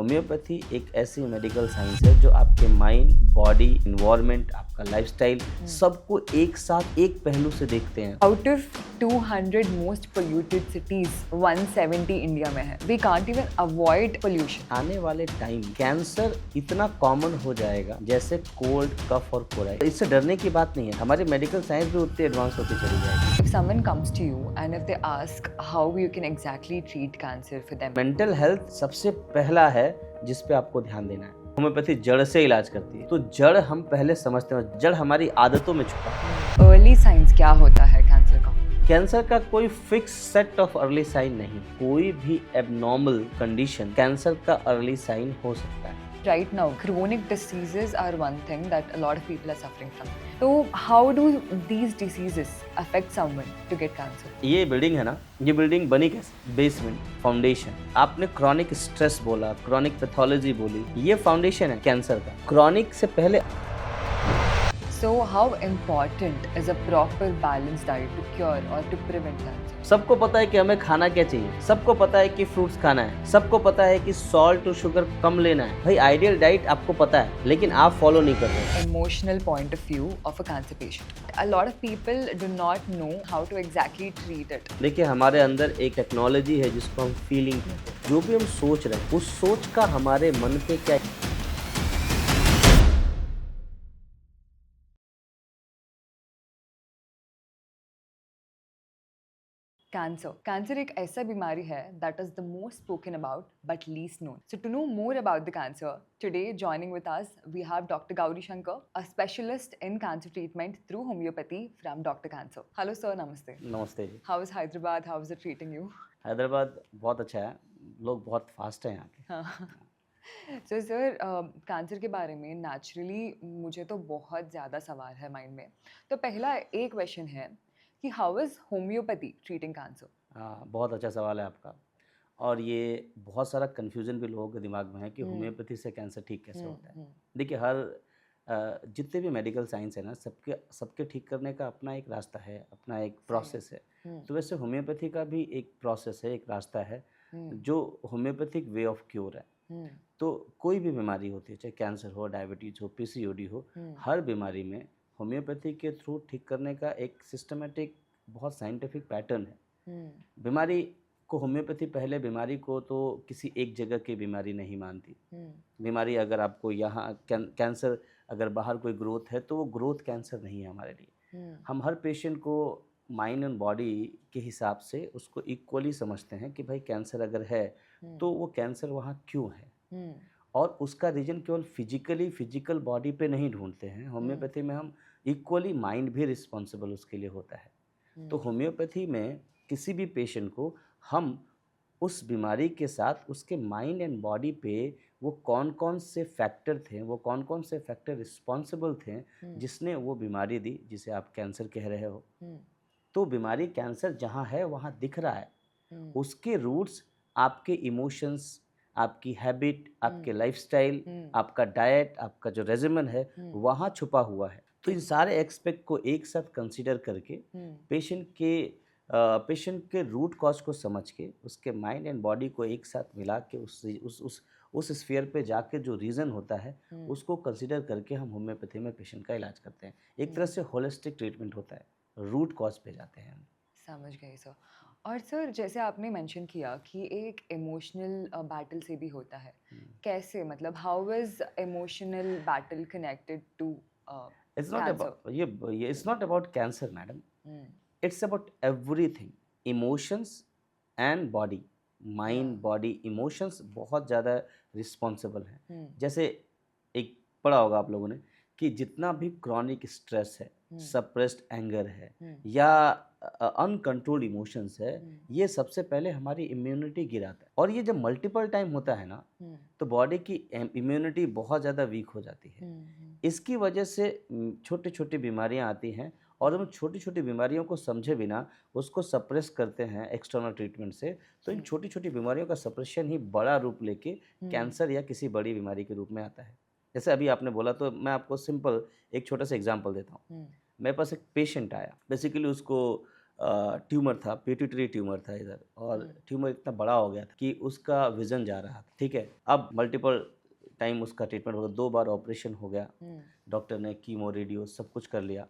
Homeopathy एक ऐसी medical science है जो आपके माइंड, बॉडी, इन्वायरमेंट, आपका लाइफस्टाइल सबको एक साथ एक पहलू से देखते हैं। Out of 200 most polluted cities, 170 India में है. We can't even avoid pollution. आने वाले टाइम कैंसर इतना कॉमन हो जाएगा जैसे कोल्ड, कफ और कोराई। इससे डरने की बात नहीं है, हमारी मेडिकल साइंस भी उतनी एडवांस होती चली जाएगी। If someone comes to you and if they ask how you can exactly treat cancer for them, mental health सबसे पहला है जिस पे आपको ध्यान देना है। होम्योपैथी जड़ से इलाज करती है, तो जड़ हम पहले समझते हैं, जड़ हमारी आदतों में छुपा है। early signs क्या होता है कैंसर का? कैंसर का कोई fix set of early sign नहीं, कोई भी एबनॉर्मल कंडीशन कैंसर का अर्ली साइन हो सकता है। Right now, chronic diseases are one thing that a lot of people are suffering from. So, how do these diseases affect someone to get cancer? ये building है ना, ये building बनी कैसे? Basement, foundation. आपने क्रॉनिक स्ट्रेस बोला, chronic pathology बोली, ये फाउंडेशन है कैंसर का। क्रॉनिक से पहले So, how important is a proper balanced diet to cure or to prevent cancer? सबको पता है कि हमें खाना क्या चाहिए, सबको पता है कि फ्रूट्स खाना है, सबको पता है कि सॉल्ट और शुगर कम लेना है। भाई आइडियल डाइट आपको पता है, लेकिन आप फॉलो नहीं कर रहे। Emotional point of view of a cancer patient. A lot of people do not know how to exactly treat it. देखिए हमारे अंदर एक टेक्नोलॉजी है जिसको हम फीलिंग कहते हैं। जो भी हम सोच रहे हैं उस सोच का हमारे मन पे क्या Cancer एक ऐसा बीमारी है that is the most spoken about but least known. So to know more about the cancer, today joining with us we have Dr. Gauri Shankar, a specialist in cancer treatment through homeopathy from Dr. Cancer. Hello sir, namaste. नमस्ते जी। How is Hyderabad? How is it treating you? Hyderabad बहुत अच्छा है, लोग बहुत fast हैं यहाँ के। हाँ. So सर कैंसर के बारे में नेचुरली मुझे तो बहुत ज़्यादा सवाल है माइंड में. तो पहला एक क्वेश्चन है कि how is homeopathy treating cancer? हाँ, बहुत अच्छा सवाल है आपका। और ये बहुत सारा कन्फ्यूज़न भी लोगों के दिमाग में है कि होम्योपैथी से कैंसर ठीक कैसे होता है। देखिए जितने भी मेडिकल साइंस है ना, सबके सबके ठीक करने का अपना एक रास्ता है, अपना एक प्रोसेस है। तो वैसे होम्योपैथी का भी एक प्रोसेस है, एक रास्ता है जो होम्योपैथिक वे ऑफ क्योर है। तो कोई भी बीमारी होती है, चाहे कैंसर हो, डायबिटीज़ हो, पीसीओडी हो, हर बीमारी में होम्योपैथी के थ्रू ठीक करने का एक सिस्टमेटिक बहुत साइंटिफिक पैटर्न है। बीमारी को होम्योपैथी पहले बीमारी को तो किसी एक जगह की बीमारी नहीं मानती। बीमारी अगर आपको यहाँ कैंसर अगर बाहर कोई ग्रोथ है तो वो ग्रोथ कैंसर नहीं है हमारे लिए। हम हर पेशेंट को माइंड एंड बॉडी के हिसाब से उसको इक्वली समझते हैं कि भाई कैंसर अगर है तो वो कैंसर वहाँ क्यों है, और उसका रीजन केवल फिजिकल बॉडी पे नहीं ढूंढते हैं। होम्योपैथी में हम इक्वली माइंड भी रिस्पॉन्सिबल उसके लिए होता है। तो होम्योपैथी में किसी भी पेशेंट को हम उस बीमारी के साथ उसके माइंड एंड बॉडी पे वो कौन कौन से फैक्टर थे, वो कौन कौन से फैक्टर रिस्पॉन्सिबल थे जिसने वो बीमारी दी जिसे आप कैंसर कह रहे हो। तो बीमारी कैंसर जहाँ है वहाँ दिख रहा है, उसके रूट्स आपके इमोशंस, आपकी हैबिट, आपके लाइफस्टाइल, आपका डाइट, आपका जो रेजिमेन है वहाँ छुपा हुआ है। तो इन सारे एक्सपेक्ट को एक साथ कंसीडर करके पेशेंट के रूट कॉज को समझ के उसके माइंड एंड बॉडी को एक साथ मिला के उस स्फीयर पे जाके जो रीज़न होता है उसको कंसीडर करके हम होम्योपैथी में पेशेंट का इलाज करते हैं। एक तरह से होलिस्टिक ट्रीटमेंट होता है, रूट कॉज पे जाते हैं हम। समझ गई सर। और सर जैसे आपने मेंशन किया कि एक इमोशनल बैटल से भी होता है, कैसे, मतलब how is emotional battle connected to it's not about ये it's not about cancer madam, it's about everything. Emotions and body, mind body emotions बहुत ज़्यादा रिस्पॉन्सिबल हैं। जैसे एक पढ़ा होगा आप लोगों ने कि जितना भी क्रॉनिक स्ट्रेस है, सप्रेस्ड एंगर है या अनकंट्रोल्ड इमोशंस है, ये सबसे पहले हमारी इम्यूनिटी गिराता है। और ये जब मल्टीपल टाइम होता है ना तो बॉडी की इम्यूनिटी बहुत ज़्यादा वीक हो जाती है। इसकी वजह से छोटी छोटी बीमारियां आती हैं और हम छोटी छोटी बीमारियों को समझे बिना उसको सप्रेस करते हैं एक्सटर्नल ट्रीटमेंट से। तो इन छोटी छोटी बीमारियों का सप्रेशन ही बड़ा रूप लेके कैंसर या किसी बड़ी बीमारी के रूप में आता है। जैसे अभी आपने बोला तो मैं आपको सिंपल एक छोटा सा एग्जांपल देता हूँ। मेरे पास एक पेशेंट आया, बेसिकली उसको ट्यूमर था, पिट्यूटरी ट्यूमर था इधर, और ट्यूमर इतना बड़ा हो गया था कि उसका विजन जा रहा था, ठीक है। अब मल्टीपल टाइम उसका ट्रीटमेंट हो गया, 2 बार ऑपरेशन हो गया, डॉक्टर ने कीमो रेडियो सब कुछ कर लिया,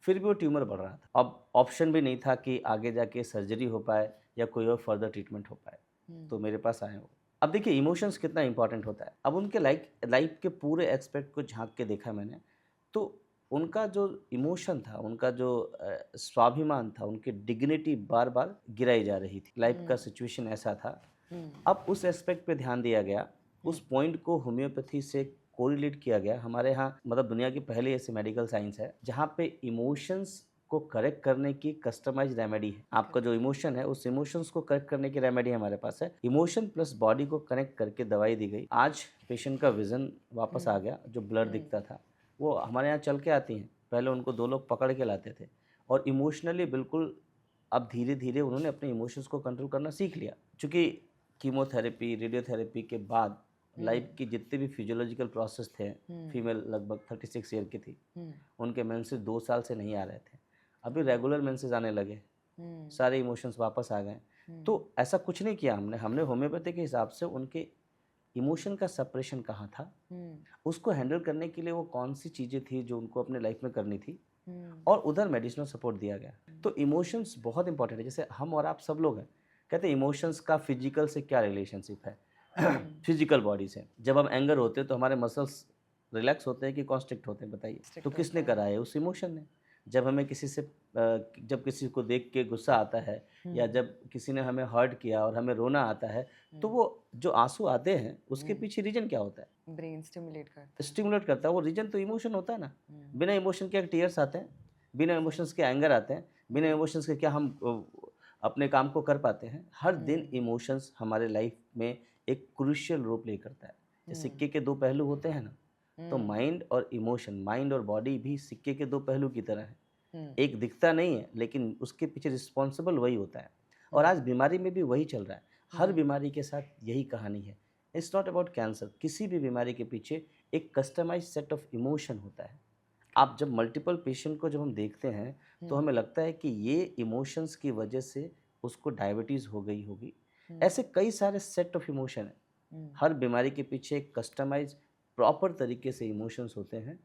फिर भी वो ट्यूमर बढ़ रहा था। अब ऑप्शन भी नहीं था कि आगे जाके सर्जरी हो पाए या कोई और फर्दर ट्रीटमेंट हो पाए, तो मेरे पास आए वो। अब देखिए इमोशंस कितना इंपॉर्टेंट होता है। अब उनके लाइफ के पूरे एस्पेक्ट को झांक के देखा मैंने, तो उनका जो इमोशन था, उनका जो स्वाभिमान था, उनकी डिग्निटी बार बार गिराई जा रही थी। लाइफ का सिचुएशन ऐसा था। अब उस एस्पेक्ट पे ध्यान दिया गया, उस पॉइंट को होम्योपैथी से कोरिलेट किया गया। हमारे यहाँ मतलब दुनिया की पहली ऐसी मेडिकल साइंस है जहाँ पे इमोशंस को करेक्ट करने की कस्टमाइज रेमेडी है। आपका जो इमोशन है, उस इमोशंस को करेक्ट करने की रेमेडी हमारे पास है। इमोशन प्लस बॉडी को कनेक्ट करके दवाई दी गई। आज पेशेंट का विजन वापस आ गया, जो ब्लर दिखता था वो हमारे यहाँ चल के आती हैं। पहले उनको 2 लोग पकड़ के लाते थे, और इमोशनली बिल्कुल अब धीरे धीरे उन्होंने अपने इमोशंस को कंट्रोल करना सीख लिया। चूँकि कीमोथेरेपी, रेडियोथेरेपी के बाद लाइफ की जितने भी फिजियोलॉजिकल प्रोसेस थे, फीमेल लगभग 36 ईयर की थी, उनके मेंसेस 2 साल से नहीं आ रहे थे, अभी रेगुलर मेंसेस आने लगे, सारे इमोशंस वापस आ गए। तो ऐसा कुछ नहीं किया हमने होम्योपैथी के हिसाब से उनके इमोशन का सेपरेशन कहाँ था, उसको हैंडल करने के लिए वो कौन सी चीज़ें थी जो उनको अपने लाइफ में करनी थी, और उधर मेडिसिनल सपोर्ट दिया गया। तो इमोशंस बहुत इंपॉर्टेंट है। जैसे हम और आप सब लोग हैं, कहते हैं इमोशंस का फिजिकल से क्या रिलेशनशिप है फिजिकल बॉडी से। जब हम एंगर होते हैं तो हमारे मसल्स रिलैक्स होते हैं कि कॉन्स्ट्रिक्ट होते हैं, बताइए। तो किसने करा है? उस इमोशन ने। जब हमें किसी से जब किसी को देख के गुस्सा आता है, या जब किसी ने हमें हर्ट किया और हमें रोना आता है, तो वो जो आंसू आते हैं उसके पीछे रीजन क्या होता है? ब्रेन स्टिमुलेट करता है वो रीजन, तो इमोशन होता है ना। बिना इमोशन के टीयर्स आते हैं, बिना इमोशंस के एंगर आते हैं, बिना इमोशंस के क्या हम अपने काम को कर पाते हैं? हर दिन इमोशंस हमारे लाइफ में एक क्रूशियल रोल प्ले करता है। जैसे सिक्के के 2 पहलू होते हैं ना, तो माइंड और इमोशन, माइंड और बॉडी भी सिक्के के 2 पहलू की तरह है। एक दिखता नहीं है लेकिन उसके पीछे रिस्पॉन्सिबल वही होता है, और आज बीमारी में भी वही चल रहा है। हर बीमारी के साथ यही कहानी है। इट्स नॉट अबाउट कैंसर, किसी भी बीमारी के पीछे एक कस्टमाइज सेट ऑफ इमोशन होता है। आप जब मल्टीपल पेशेंट को जब हम देखते हैं, तो हमें लगता है कि ये इमोशंस की वजह से उसको डायबिटीज़ हो गई होगी। ऐसे कई सारे सेट ऑफ इमोशन हैं। हर बीमारी के पीछे एक कस्टमाइज प्रॉपर तरीके से इमोशंस होते हैं,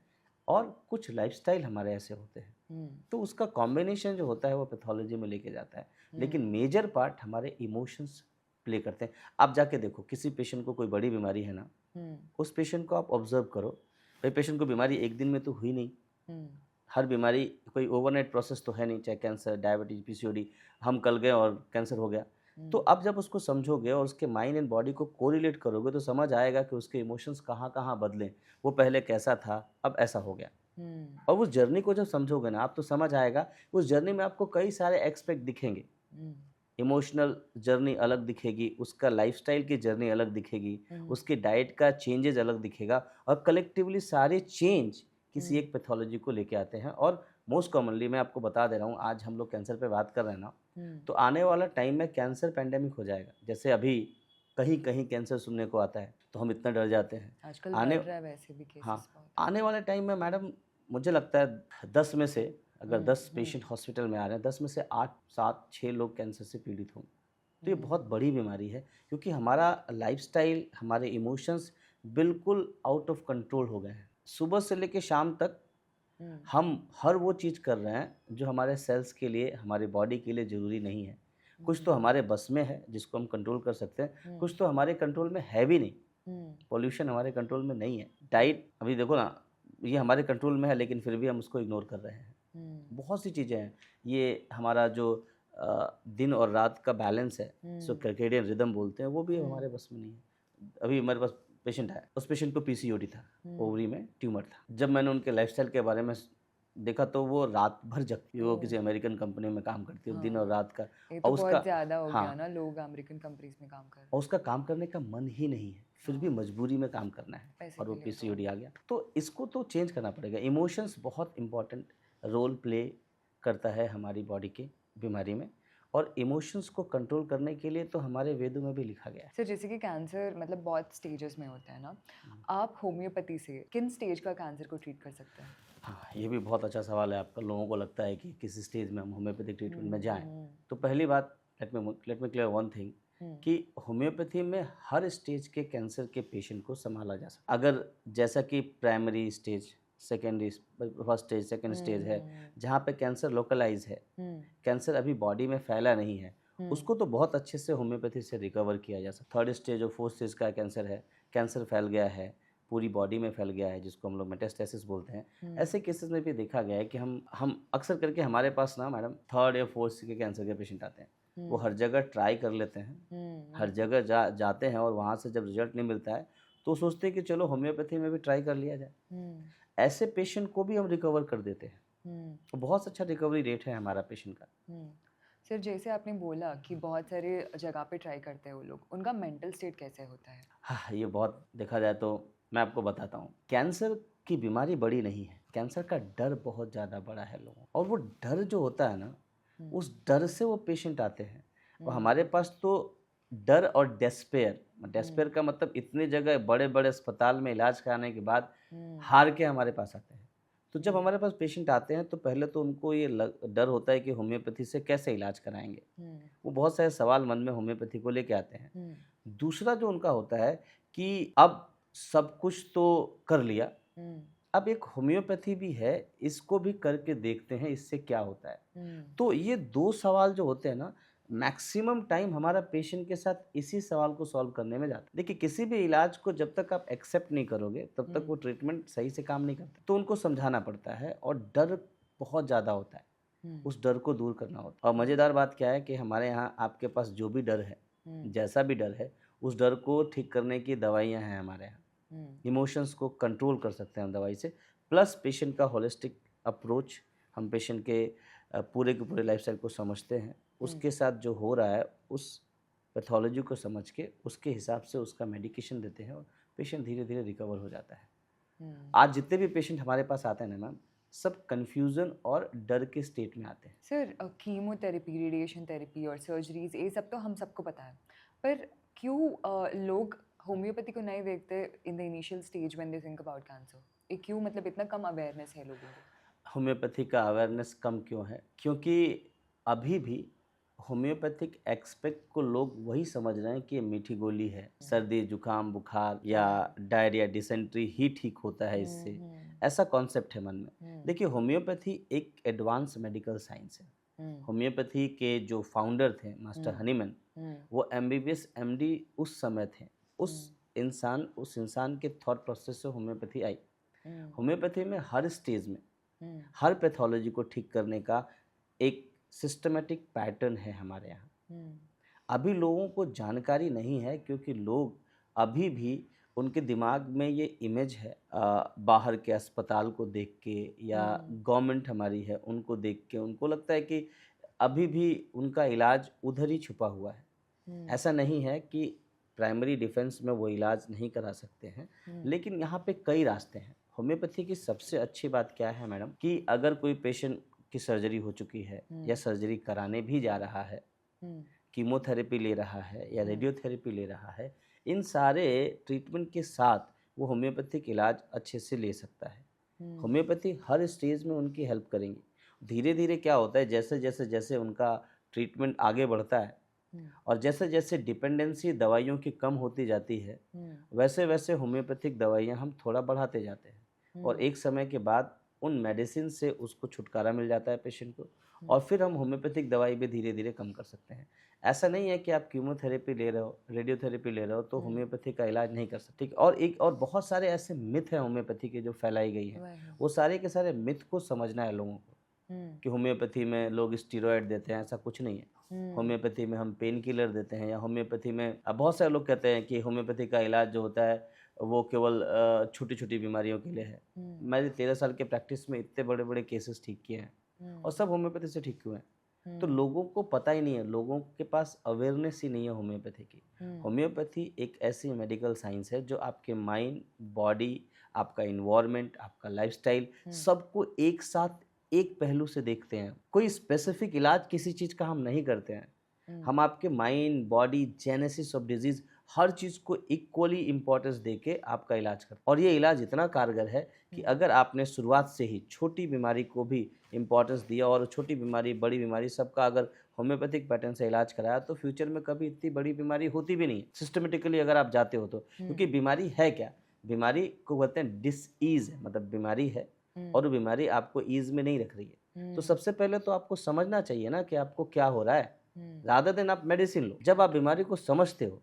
और कुछ लाइफस्टाइल हमारे ऐसे होते हैं। तो उसका कॉम्बिनेशन जो होता है वो पैथोलॉजी में लेके जाता है, लेकिन मेजर पार्ट हमारे इमोशंस प्ले करते हैं। आप जाके देखो, किसी पेशेंट को कोई बड़ी बीमारी है ना, उस पेशेंट को आप ऑब्जर्व करो, भाई पेशेंट को बीमारी एक दिन में तो हुई नहीं। हर बीमारी कोई ओवरनाइट प्रोसेस तो है नहीं, चाहे कैंसर, डायबिटीज, पीसीओडी, हम कल गए और कैंसर हो गया। तो अब जब उसको समझोगे और उसके माइंड एंड बॉडी को कोरिलेट करोगे, तो समझ आएगा कि उसके इमोशंस कहाँ कहाँ बदले। वो पहले कैसा था, अब ऐसा हो गया। और उस जर्नी को जब समझोगे ना आप, तो समझ आएगा उस जर्नी में आपको कई सारे एक्सपेक्ट दिखेंगे। इमोशनल जर्नी अलग दिखेगी, उसका लाइफस्टाइल की जर्नी अलग दिखेगी, उसकी डाइट का चेंजेस अलग दिखेगा, और कलेक्टिवली सारे चेंज किसी एक पैथोलॉजी को लेके आते हैं। और मोस्ट कॉमनली मैं आपको बता दे रहा हूँ, आज हम लोग कैंसर पे बात कर रहे हैं ना, तो आने वाला टाइम में कैंसर पेंडेमिक हो जाएगा। जैसे अभी कहीं कहीं कैंसर सुनने को आता है तो हम इतना डर जाते हैं। आजकल बढ़ रहा है वैसे भी केसेस हाँ, बहुत। आने वाले टाइम में मैडम मुझे लगता है 10 में से अगर 10 पेशेंट हॉस्पिटल में आ रहे हैं, 10 में से 8, 7, 6 लोग कैंसर से पीड़ित होंगे। तो ये बहुत बड़ी बीमारी है, क्योंकि हमारा लाइफस्टाइल, हमारे इमोशंस बिल्कुल आउट ऑफ कंट्रोल हो गए हैं। सुबह से लेकर शाम तक हम हर वो चीज़ कर रहे हैं जो हमारे सेल्स के लिए, हमारे बॉडी के लिए ज़रूरी नहीं है। कुछ तो हमारे बस में है जिसको हम कंट्रोल कर सकते हैं, कुछ तो हमारे कंट्रोल में है भी नहीं। पॉल्यूशन हमारे कंट्रोल में नहीं है। डाइट अभी देखो ना, ये हमारे कंट्रोल में है लेकिन फिर भी हम उसको इग्नोर कर रहे हैं। बहुत सी चीज़ें हैं। ये हमारा जो दिन और रात का बैलेंस है, सो सर्केडियन रिदम बोलते हैं, वो भी हमारे बस में नहीं है। अभी हमारे पास पेशेंट है, उस पेशेंट को पीसीओडी था, ओवरी में ट्यूमर था। जब मैंने उनके लाइफस्टाइल के बारे में देखा तो वो रात भर जगती, वो किसी अमेरिकन कंपनी में काम करती है, दिन और रात का। ये तो और बहुत ज़्यादा हो हाँ, गया ना, लोग अमेरिकन कंपनीज में काम कर रहे और उसका काम करने का मन ही नहीं है, फिर भी मजबूरी में काम करना है, पैसे और वो के लिए पीसीओडी आ गया। तो इसको तो चेंज करना पड़ेगा। इमोशंस बहुत इंपॉर्टेंट रोल प्ले करता है हमारी बॉडी के बीमारी में, और इमोशंस को कंट्रोल करने के लिए तो हमारे वेदों में भी लिखा गया है। सर जैसे कि कैंसर मतलब बहुत स्टेजेस में होता है ना, आप होम्योपैथी से किन स्टेज का कैंसर को ट्रीट कर सकते हैं? हाँ, ये भी बहुत अच्छा सवाल है आपका। लोगों को लगता है कि किस स्टेज में हम होम्योपैथिक ट्रीटमेंट में जाएँ। तो पहली बात, late me clear one thing कि होम्योपैथी में हर स्टेज के कैंसर के पेशेंट को सँभाला जा सकता है। अगर जैसा कि primary stage, secondary first stage, second stage है, जहाँ पे कैंसर लोकलाइज़ है, कैंसर अभी बॉडी में फैला नहीं है, उसको तो बहुत अच्छे से होम्योपैथी से रिकवर किया जा सकता है। थर्ड स्टेज और फोर्थ स्टेज का कैंसर है, कैंसर फैल गया है, पूरी बॉडी में फैल गया है, जिसको हम लोग मेटास्टेसिस बोलते हैं। ऐसे केसेस में भी देखा गया है कि हम अक्सर करके हमारे पास ना मैडम थर्ड या फोर्थ के कैंसर के पेशेंट आते हैं। वो हर जगह ट्राई कर लेते हैं, हर जगह जाते हैं, और वहाँ से जब रिजल्ट नहीं मिलता है तो सोचते हैं कि चलो होम्योपैथी में भी ट्राई कर लिया जाए। ऐसे पेशेंट को भी हम रिकवर कर देते हैं। तो बहुत अच्छा रिकवरी रेट है हमारा पेशेंट का। सर, जैसे आपने बोला कि बहुत सारे जगह पे ट्राई करते हैं वो लोग, उनका मेंटल स्टेट कैसे होता है? हाँ, ये बहुत देखा जाए तो मैं आपको बताता हूँ। कैंसर की बीमारी बड़ी नहीं है, कैंसर का डर बहुत ज़्यादा बड़ा है लोगों को। और वो डर जो होता है ना, उस डर से वो पेशेंट आते हैं। और हमारे पास तो डर और डेस्पेयर का मतलब इतनी जगह बड़े-बड़े अस्पताल में इलाज कराने के बाद हार के हमारे पास आते हैं। तो जब हमारे पास पेशेंट आते हैं तो पहले तो उनको ये डर होता है कि होम्योपैथी से कैसे इलाज कराएँगे। वो बहुत सारे सवाल मन में होम्योपैथी को लेके आते हैं। दूसरा जो उनका होता है कि अब सब कुछ तो कर लिया, अब एक होम्योपैथी भी है, इसको भी करके देखते हैं इससे क्या होता है। तो ये 2 सवाल जो होते हैं ना, मैक्सिमम टाइम हमारा पेशेंट के साथ इसी सवाल को सॉल्व करने में जाता है। देखिए, किसी भी इलाज को जब तक आप एक्सेप्ट नहीं करोगे तब तक वो ट्रीटमेंट सही से काम नहीं करता। तो उनको समझाना पड़ता है, और डर बहुत ज़्यादा होता है, उस डर को दूर करना होता है। और मज़ेदार बात क्या है कि हमारे यहाँ आपके पास जो भी डर है, जैसा भी डर है, उस डर को ठीक करने की दवाइयाँ हैं हमारे यहाँ। इमोशंस को कंट्रोल कर सकते हैं हम दवाई से, प्लस पेशेंट का होलिस्टिक अप्रोच, हम पेशेंट के पूरे के पूरे लाइफस्टाइल को समझते हैं, उसके साथ जो हो रहा है उस पैथोलॉजी को समझ के उसके हिसाब से उसका मेडिकेशन देते हैं, और पेशेंट धीरे धीरे रिकवर हो जाता है। आज जितने भी पेशेंट हमारे पास आते हैं ना मैम, सब कन्फ्यूज़न और डर के स्टेट में आते हैं। सर, कीमोथेरेपी, रेडिएशन थेरेपी और सर्जरीज, ये सब तो हम सबको पता है, पर क्यों लोग होम्योपैथी को नहीं देखते in the initial stage when they think about cancer? ये क्यों, मतलब इतना कम अवेयरनेस है लोगों को? होम्योपैथी का अवेयरनेस कम क्यों है? क्योंकि अभी भी होम्योपैथिक एक्सपेक्ट को लोग वही समझ रहे हैं कि ये मीठी गोली है, सर्दी जुकाम बुखार या डायरिया डिसेंट्री ही ठीक होता है इससे, ऐसा कॉन्सेप्ट है मन में। देखिए, होम्योपैथी एक एडवांस मेडिकल साइंस है। होम्योपैथी के जो फाउंडर थे मास्टर हनीमैन, वो एमबीबीएस एमडी उस समय थे। उस इंसान के थॉट प्रोसेस से होम्योपैथी आई। होम्योपैथी में हर स्टेज में हर पैथोलॉजी को ठीक करने का एक सिस्टमेटिक पैटर्न है हमारे यहाँ। अभी लोगों को जानकारी नहीं है, क्योंकि लोग अभी भी, उनके दिमाग में ये इमेज है बाहर के अस्पताल को देख के या गवर्नमेंट हमारी है उनको देख के, उनको लगता है कि अभी भी उनका इलाज उधर ही छुपा हुआ है। ऐसा नहीं है कि प्राइमरी डिफेंस में वो इलाज नहीं करा सकते हैं, लेकिन यहाँ पे कई रास्ते हैं। होम्योपैथी की सबसे अच्छी बात क्या है मैडम, कि अगर कोई पेशेंट की सर्जरी हो चुकी है या सर्जरी कराने भी जा रहा है, कीमोथेरेपी ले रहा है या रेडियोथेरेपी ले रहा है, इन सारे ट्रीटमेंट के साथ वो होम्योपैथिक इलाज अच्छे से ले सकता है। होम्योपैथी हर स्टेज में उनकी हेल्प करेंगी। धीरे धीरे क्या होता है, जैसे उनका ट्रीटमेंट आगे बढ़ता है और जैसे जैसे डिपेंडेंसी दवाइयों की कम होती जाती है, वैसे वैसे होम्योपैथिक दवाइयाँ हम थोड़ा बढ़ाते जाते हैं, और एक समय के बाद उन मेडिसिन से उसको छुटकारा मिल जाता है पेशेंट को, और फिर हम होम्योपैथिक दवाई भी धीरे धीरे कम कर सकते हैं। ऐसा नहीं है कि आप कीमोथेरेपी ले रहे हो, रेडियोथेरेपी ले रहे हो तो होम्योपैथी का इलाज नहीं कर सकते। ठीक, और बहुत सारे ऐसे मिथ हैं होम्योपैथी के जो फैलाई गई हैं, वो सारे के सारे मिथ को समझना है लोगों को, कि होम्योपैथी में लोग स्टीरॉयड देते हैं, ऐसा कुछ नहीं है। होम्योपैथी में हम पेन किलर देते हैं, या होम्योपैथी में बहुत सारे लोग कहते हैं कि होम्योपैथी का इलाज जो होता है वो केवल छोटी छोटी बीमारियों के लिए है। मैंने 13 साल के प्रैक्टिस में इतने बड़े बड़े केसेस ठीक किए हैं, और सब होम्योपैथी से ठीक हुए हैं। तो लोगों को पता ही नहीं है, लोगों के पास अवेयरनेस ही नहीं है होम्योपैथी की। होम्योपैथी एक ऐसी मेडिकल साइंस है जो आपके माइंड, बॉडी, आपका इन्वायरमेंट, आपका लाइफस्टाइल, सबको एक साथ एक पहलू से देखते हैं। कोई स्पेसिफिक इलाज किसी चीज़ का हम नहीं करते हैं, हम आपके mind, body, genesis of disease हर चीज़ को इक्वली इम्पोर्टेंस दे के आपका इलाज करते हैं। और ये इलाज इतना कारगर है कि अगर आपने शुरुआत से ही छोटी बीमारी को भी इम्पोर्टेंस दिया और छोटी बीमारी बड़ी बीमारी सबका अगर होम्योपैथिक पैटर्न से इलाज कराया तो फ्यूचर में कभी इतनी बड़ी बीमारी होती भी नहीं, सिस्टमेटिकली अगर आप जाते हो तो। क्योंकि बीमारी है क्या, बीमारी को कहते हैं डिसईज है, मतलब बीमारी है और वो बीमारी आपको ईज में नहीं रख रही है। तो सबसे पहले तो आपको समझना चाहिए ना कि आपको क्या हो रहा है, ज़्यादा दिन आप मेडिसिन लो। जब आप बीमारी को समझते हो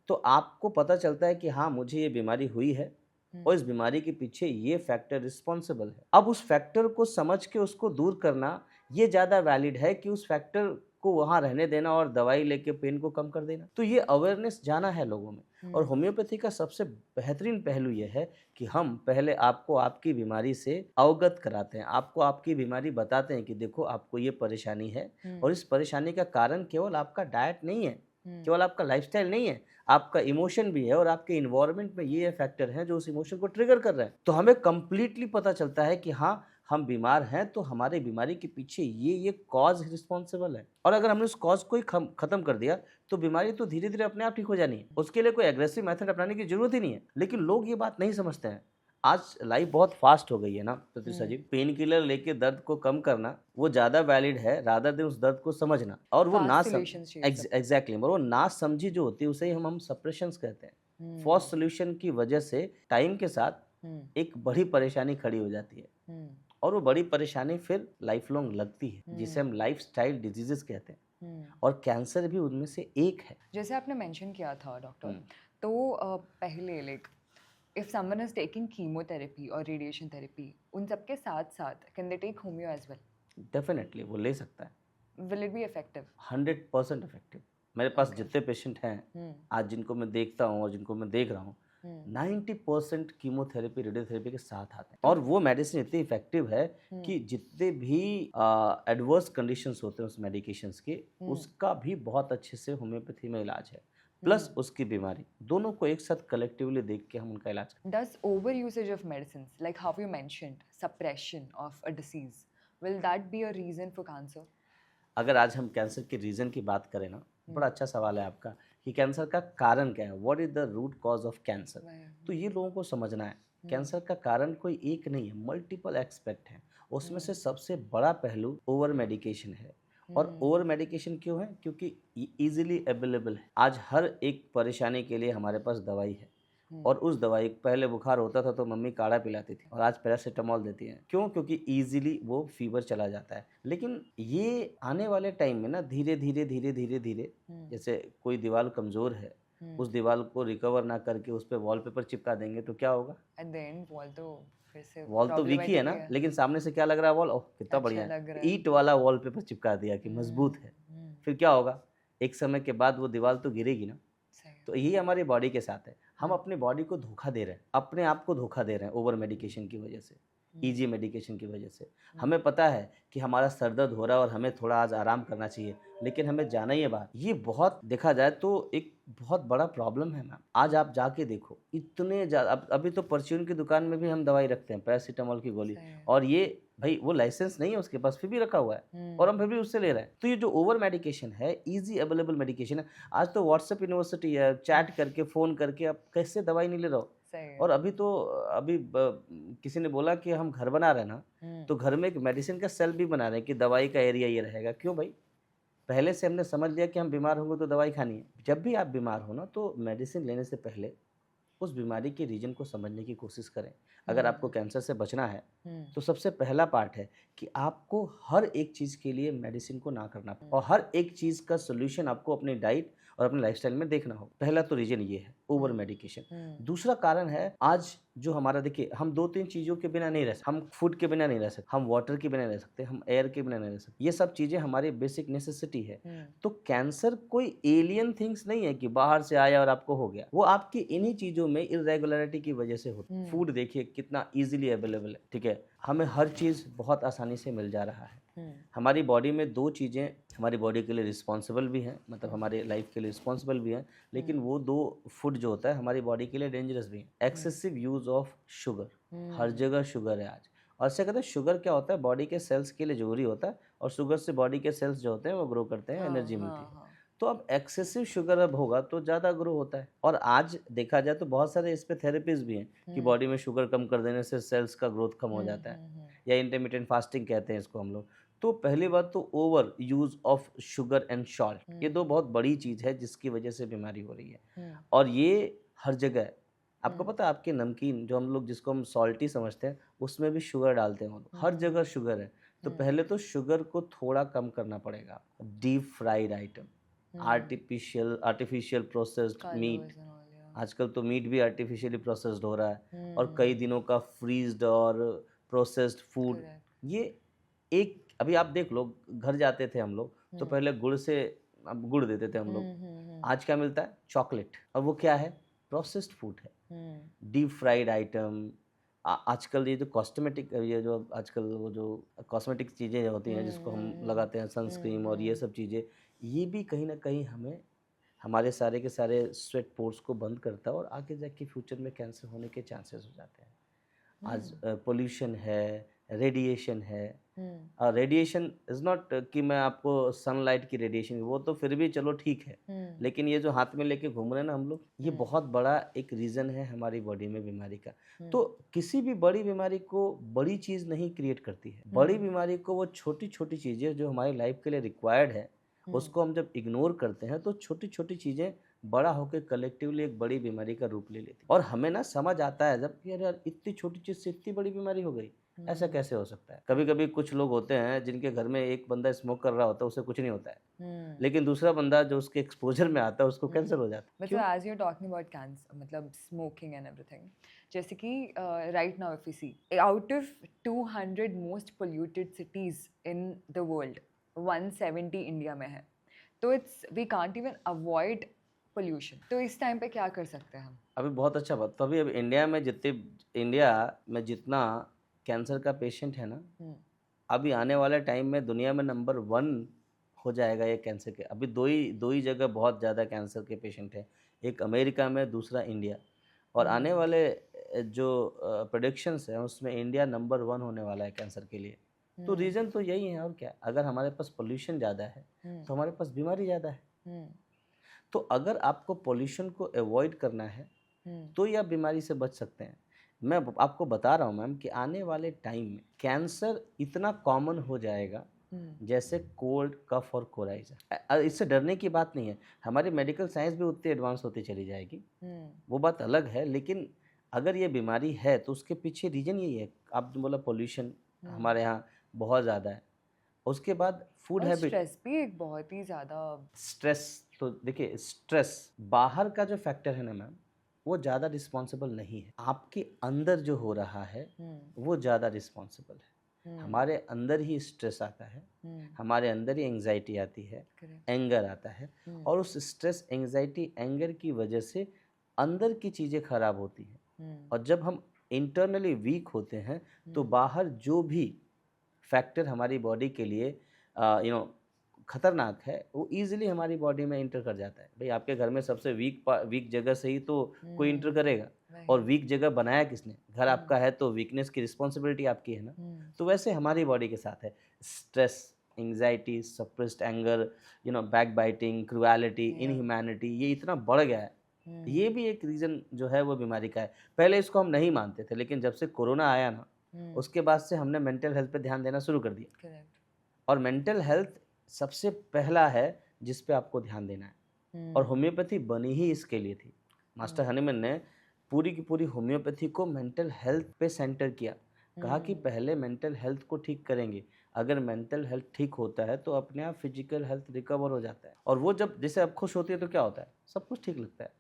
तो आपको पता चलता है कि हाँ मुझे ये बीमारी हुई है और इस बीमारी के पीछे ये फैक्टर रिस्पॉन्सिबल है। अब उस फैक्टर को समझ के उसको दूर करना ये ज़्यादा वैलिड है कि उस फैक्टर को वहाँ रहने देना और दवाई लेके पेन को कम कर देना। तो ये अवेयरनेस जाना है लोगों में। और होम्योपैथी का सबसे बेहतरीन पहलू ये है कि हम पहले आपको आपकी बीमारी से अवगत कराते हैं, आपको आपकी बीमारी बताते हैं कि देखो आपको ये परेशानी है और इस परेशानी का कारण केवल आपका डाइट नहीं है, केवल आपका लाइफस्टाइल नहीं है, आपका इमोशन भी है और आपके इन्वायरमेंट में ये फैक्टर हैं जो उस इमोशन को ट्रिगर कर रहे हैं। तो हमें कंप्लीटली पता चलता है कि हाँ हम बीमार हैं तो हमारे बीमारी के पीछे ये कॉज रिस्पॉन्सिबल है। और अगर हमने उस कॉज को ही खत्म कर दिया तो बीमारी तो धीरे धीरे अपने आप ठीक हो जानी है, उसके लिए कोई एग्रेसिव मेथड अपनाने की जरूरत ही नहीं है। लेकिन लोग ये बात नहीं समझते हैं। आज लाइफ बहुत फास्ट हो गई है ना प्रत्युषा जी, पेन किलर लेके दर्द को कम करना वो ज़्यादा वैलिड है रादर देन उस दर्द को समझना। और वो ना एग्जैक्टली और वो ना समझी जो होती है उसे ही हम सप्रेशंस कहते हैं। फॉस्ट सोल्यूशन की वजह से टाइम के साथ एक बड़ी परेशानी खड़ी हो जाती है और वो बड़ी परेशानी फिर लाइफ लॉन्ग लगती है, जिसे हम लाइफस्टाइल डिजीजेस कहते हैं। और कैंसर भी उनमें से एक है। जैसे आपने मेंशन किया था डॉक्टर, तो पहले like if someone is taking chemotherapy or radiation therapy, उन सबके साथ साथ can they take homeo as well? Definitely वो ले सकता है। Will it be effective? 100% effective. मेरे पास जितने पेशेंट हैं आज जिनको मैं देखता हूँ और जिनको मैं देख रहा हूँ 90% कीमोथेरेपी रेडियोथेरेपी के साथ आते हैं। और वो मेडिसिन इतनी इफेक्टिव है कि जितने भी एडवर्स कंडीशंस होते हैं उस मेडिकेशंस के उसका भी बहुत अच्छे से होम्योपैथी में इलाज है, प्लस उसकी बीमारी, दोनों को एक साथ कलेक्टिवली देख के हम उनका इलाज करते हैं। Does over usage of medicines, like how you mentioned, suppression of a disease, will that be a reason for cancer? अगर आज हम कैंसर के रीज़न की बात करें ना, बड़ा अच्छा सवाल है आपका कि कैंसर का कारण क्या है, what is the root cause of cancer. तो ये लोगों को समझना है, कैंसर का कारण कोई एक नहीं है, मल्टीपल एस्पेक्ट हैं। उसमें से सबसे बड़ा पहलू ओवर मेडिकेशन है। और ओवर मेडिकेशन क्यों है? क्योंकि ईजिली अवेलेबल है। आज हर एक परेशानी के लिए हमारे पास दवाई है और उस दवाई, पहले बुखार होता था तो मम्मी काढ़ा पिलाती थी और आज पैरासीटामोल देती हैं। क्यों? क्योंकि इजीली वो फीवर चला जाता है। लेकिन ये आने वाले टाइम में ना धीरे धीरे धीरे धीरे धीरे, जैसे कोई दीवार कमज़ोर है, उस दीवार को रिकवर ना करके उस पर वॉलपेपर चिपका देंगे तो क्या होगा? At the end, वॉल तो वीक ही है ना, लेकिन सामने से क्या लग रहा है वॉल, ओह कितना बढ़िया है, ईंट वाला वॉलपेपर चिपका दिया कि मजबूत है। फिर क्या होगा? एक समय के बाद वो दीवार तो गिरेगी ना। तो यही हमारी बॉडी के साथ है, हम अपने बॉडी को धोखा दे रहे हैं, अपने आप को धोखा दे रहे हैं ओवर मेडिकेशन की वजह से, ईजी मेडिकेशन की वजह से। हमें पता है कि हमारा सर दर्द हो रहा है और हमें थोड़ा आज आराम करना चाहिए, लेकिन हमें जाना ही है बाहर। ये बहुत देखा जाए तो एक बहुत बड़ा प्रॉब्लम है मैम। आज आप जाके देखो इतने ज़्यादा, अभी तो परचून की दुकान में भी हम दवाई रखते हैं, पैरासीटामोल की गोली, और ये भाई वो लाइसेंस नहीं है उसके पास, फिर भी रखा हुआ है और हम फिर भी उससे ले रहे हैं। तो ये जो ओवर मेडिकेशन है, इजी अवेलेबल मेडिकेशन है। आज तो व्हाट्सएप यूनिवर्सिटी है, चैट करके फ़ोन करके आप कैसे दवाई नहीं ले रहे हो। और अभी किसी ने बोला कि हम घर बना रहे हैं ना, तो घर में एक मेडिसिन का सेल भी बना रहे हैं कि दवाई का एरिया ये रहेगा। क्यों भाई? पहले से हमने समझ लिया कि हम बीमार होंगे तो दवाई खानी है। जब भी आप बीमार हो ना तो मेडिसिन लेने से पहले उस बीमारी के रीजन को समझने की कोशिश करें। अगर आपको कैंसर से बचना है तो सबसे पहला पार्ट है कि आपको हर एक चीज़ के लिए मेडिसिन को ना करना और हर एक चीज़ का सोल्यूशन आपको अपनी डाइट और अपने लाइफस्टाइल में देखना हो। पहला तो रीजन ये है, ओवर मेडिकेशन। दूसरा कारण है आज जो हमारा, देखिए हम 2-3 चीज़ों के बिना नहीं रह सकते। हम फूड के बिना नहीं रह सकते, हम वाटर के बिना नहीं रह सकते, हम एयर के बिना नहीं रह सकते। ये सब चीज़ें हमारी बेसिक नेसेसिटी है। तो कैंसर कोई एलियन थिंग्स नहीं है कि बाहर से आया और आपको हो गया। वो आपकी इन्हीं चीज़ों में इरेगुलरिटी की वजह से होती है। फूड देखिए कितना ईजिली अवेलेबल है, ठीक है, हमें हर चीज़ बहुत आसानी से मिल जा रहा है। हमारी बॉडी में 2 चीज़ें हमारी बॉडी के लिए रिस्पॉन्सिबल भी हैं, मतलब हमारे लाइफ के लिए रिस्पॉन्सिबल भी हैं, लेकिन वो 2 फूड जो होता है हमारी बॉडी के लिए डेंजरस भी है। एक्सेसिव यूज़ ऑफ शुगर, हर जगह शुगर है आज। और इससे कहते हैं शुगर क्या होता है, बॉडी के सेल्स के लिए जरूरी होता है और शुगर से बॉडी के सेल्स जो होते हैं वो ग्रो करते हैं, एनर्जी मिलती है। तो अब एक्सेसिव शुगर अब होगा तो ज़्यादा ग्रो होता है। और आज देखा जाए तो बहुत सारे इस पे थेरेपीज भी हैं कि बॉडी में शुगर कम कर देने से सेल्स का ग्रोथ कम हो जाता है, या इंटरमिटेंट फास्टिंग कहते हैं इसको हम लोग। तो पहली बात तो over use of sugar and salt, ये दो बहुत बड़ी चीज़ है जिसकी वजह से बीमारी हो रही है। और ये हर जगह है। आपको पता है, आपके नमकीन जो हम लोग जिसको हम सॉल्टी समझते हैं उसमें भी शुगर डालते हैं वो लोग, हर जगह शुगर है। तो पहले तो शुगर को थोड़ा कम करना पड़ेगा। Deep fried item, artificial processed meat, आजकल तो मीट भी आर्टिफिशियली प्रोसेस्ड हो रहा है, और कई दिनों का फ्रीज्ड और प्रोसेस्ड फूड। ये एक अभी आप देख लो, घर जाते थे हम लोग तो पहले गुड़ से, अब गुड़ देते थे हम लोग, आज क्या मिलता है? चॉकलेट। और वो क्या है? प्रोसेस्ड फूड है, डीप फ्राइड आइटम। आजकल ये जो कॉस्मेटिक, ये जो आजकल वो जो कॉस्मेटिक चीज़ें होती हैं जिसको हम लगाते हैं, सनस्क्रीन और ये सब चीज़ें, ये भी कहीं ना कहीं हमें हमारे सारे के सारे स्वेट पोर्स को बंद करता है, और आगे जाके फ्यूचर में कैंसर होने के चांसेस हो जाते हैं। आज पोल्यूशन है, रेडिएशन है। रेडिएशन इज़ नॉट कि मैं आपको सनलाइट की रेडिएशन, वो तो फिर भी चलो ठीक है, लेकिन ये जो हाथ में लेके घूम रहे हैं ना हम लोग, ये बहुत बड़ा एक रीज़न है हमारी बॉडी में बीमारी का। तो किसी भी बड़ी बीमारी को बड़ी चीज़ नहीं क्रिएट करती है, बड़ी बीमारी को वो छोटी छोटी चीज़ें जो हमारी लाइफ के लिए रिक्वायर्ड है, उसको हम जब इग्नोर करते हैं तो छोटी छोटी चीज़ें बड़ा होकर कलेक्टिवली एक बड़ी बीमारी का रूप ले लेती है। और हमें ना समझ आता है जब कि यार इतनी छोटी चीज़ से इतनी बड़ी बीमारी हो गई, ऐसा कैसे हो सकता है। कभी कभी कुछ लोग होते हैं जिनके घर में एक बंदा स्मोक कर रहा होता है, उसे कुछ नहीं होता है, लेकिन दूसरा बंदा जो उसके एक्सपोजर में आता है उसको कैंसर हो जाता है। मतलब as you are talking about cancer, मतलब स्मोकिंग एंड एवरीथिंग, जैसे कि right now if you see out of 200 most polluted cities in the world, 170 India में है। तो it's we can't even avoid pollution. तो इस टाइम पे क्या कर सकते हैं हम? अभी बहुत अच्छा बात, तो अभी इंडिया में जितना कैंसर का पेशेंट है ना, अभी आने वाले टाइम में दुनिया में नंबर 1 हो जाएगा ये कैंसर के। अभी दो ही जगह बहुत ज़्यादा कैंसर के पेशेंट हैं, एक अमेरिका में, दूसरा इंडिया। और आने वाले जो प्रोडिक्शंस हैं उसमें इंडिया नंबर 1 होने वाला है कैंसर के लिए। तो रीज़न तो यही है, और क्या। अगर हमारे पास पोल्यूशन ज़्यादा है तो हमारे पास बीमारी ज़्यादा है। तो अगर आपको पोल्यूशन को अवॉइड करना है तो ये आप बीमारी से बच सकते हैं। मैं आपको बता रहा हूँ मैम कि आने वाले टाइम में कैंसर इतना कॉमन हो जाएगा जैसे कोल्ड, कफ और कोराइजा। इससे डरने की बात नहीं है, हमारी मेडिकल साइंस भी उतनी एडवांस होती चली जाएगी, वो बात अलग है। लेकिन अगर ये बीमारी है तो उसके पीछे रीजन यही है। आप जो बोला पोल्यूशन हमारे यहाँ बहुत ज़्यादा है, उसके बाद फूड हैबिट, स्ट्रेस भी एक बहुत ही ज़्यादा। स्ट्रेस तो देखिए, स्ट्रेस बाहर का जो फैक्टर है ना मैम, वो ज़्यादा रिस्पॉन्सिबल नहीं है। आपके अंदर जो हो रहा है वो ज़्यादा रिस्पॉन्सिबल है। हमारे अंदर ही स्ट्रेस आता है, हमारे अंदर ही एंग्जाइटी आती है, एंगर आता है, और उस स्ट्रेस, एंग्जाइटी, एंगर की वजह से अंदर की चीज़ें खराब होती हैं। और जब हम इंटरनली वीक होते हैं तो बाहर जो भी फैक्टर हमारी बॉडी के लिए खतरनाक है वो इजीली हमारी बॉडी में इंटर कर जाता है। भाई आपके घर में सबसे वीक जगह से ही तो कोई इंटर करेगा, और वीक जगह बनाया किसने? घर आपका है तो वीकनेस की रिस्पॉन्सिबिलिटी आपकी है ना। तो वैसे हमारी बॉडी के साथ है, stress, anxiety, suppressed anger, back biting, cruelty, inhumanity, ये इतना बढ़ गया है। ये भी एक रीज़न जो है वो बीमारी का है। पहले इसको हम नहीं मानते थे, लेकिन जब से कोरोना आया ना, उसके बाद से हमने मेंटल हेल्थ पे ध्यान देना शुरू कर दिया। और मेंटल हेल्थ सबसे पहला है जिस पे आपको ध्यान देना है, और होम्योपैथी बनी ही इसके लिए थी। मास्टर हनीमैन ने पूरी की पूरी होम्योपैथी को मेंटल हेल्थ पे सेंटर किया। कहा कि पहले मेंटल हेल्थ को ठीक करेंगे, अगर मेंटल हेल्थ ठीक होता है तो अपने आप फिजिकल हेल्थ रिकवर हो जाता है। और वो जब जैसे आप खुश होती है तो क्या होता है? सब कुछ ठीक लगता है।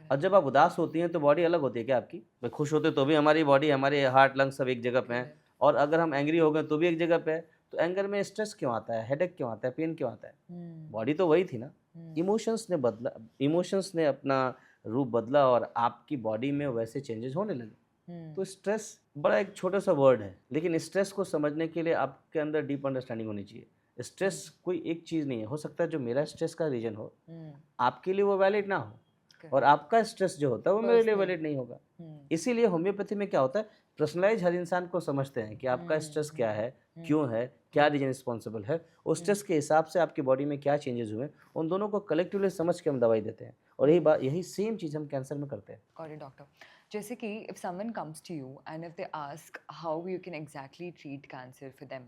और जब आप उदास होती हैं तो बॉडी अलग होती है क्या आपकी? भाई खुश होते तो भी हमारी बॉडी, हमारे हार्ट, लंग्स सब एक जगह पे हैं, और अगर हम एंग्री हो गए तो भी एक जगह पे है। तो एंगर में स्ट्रेस क्यों आता है, हेडेक क्यों आता है, पेन क्यों आता है? बॉडी तो वही थी ना। इमोशंस ने बदला, इमोशंस ने अपना रूप बदला और आपकी बॉडी में वैसे चेंजेस होने लगे। तो स्ट्रेस बड़ा एक छोटा सा वर्ड है, लेकिन स्ट्रेस को समझने के लिए आपके अंदर डीप अंडरस्टैंडिंग होनी चाहिए। स्ट्रेस कोई एक चीज़ नहीं है, हो सकता है जो मेरा स्ट्रेस का रीजन हो आपके लिए वो वैलिड ना हो, और आपका स्ट्रेस जो होता है वो मेरे लिए Personal. वैलिड नहीं होगा। Hmm. इसीलिए होम्योपैथी में क्या होता है, पर्सनलाइज हर इंसान को समझते हैं कि आपका स्ट्रेस क्या है, क्यों है, क्या रीजन रिस्पॉन्सिबल है, उस स्ट्रेस के हिसाब से आपकी बॉडी में क्या चेंजेस हुए, उन दोनों को कलेक्टिवली समझ के हम दवाई देते हैं। और यही सेम चीज़ हम कैंसर में करते हैं। Got it, doctor. जैसे कि if someone comes to you and if they ask how you can exactly treat cancer for them,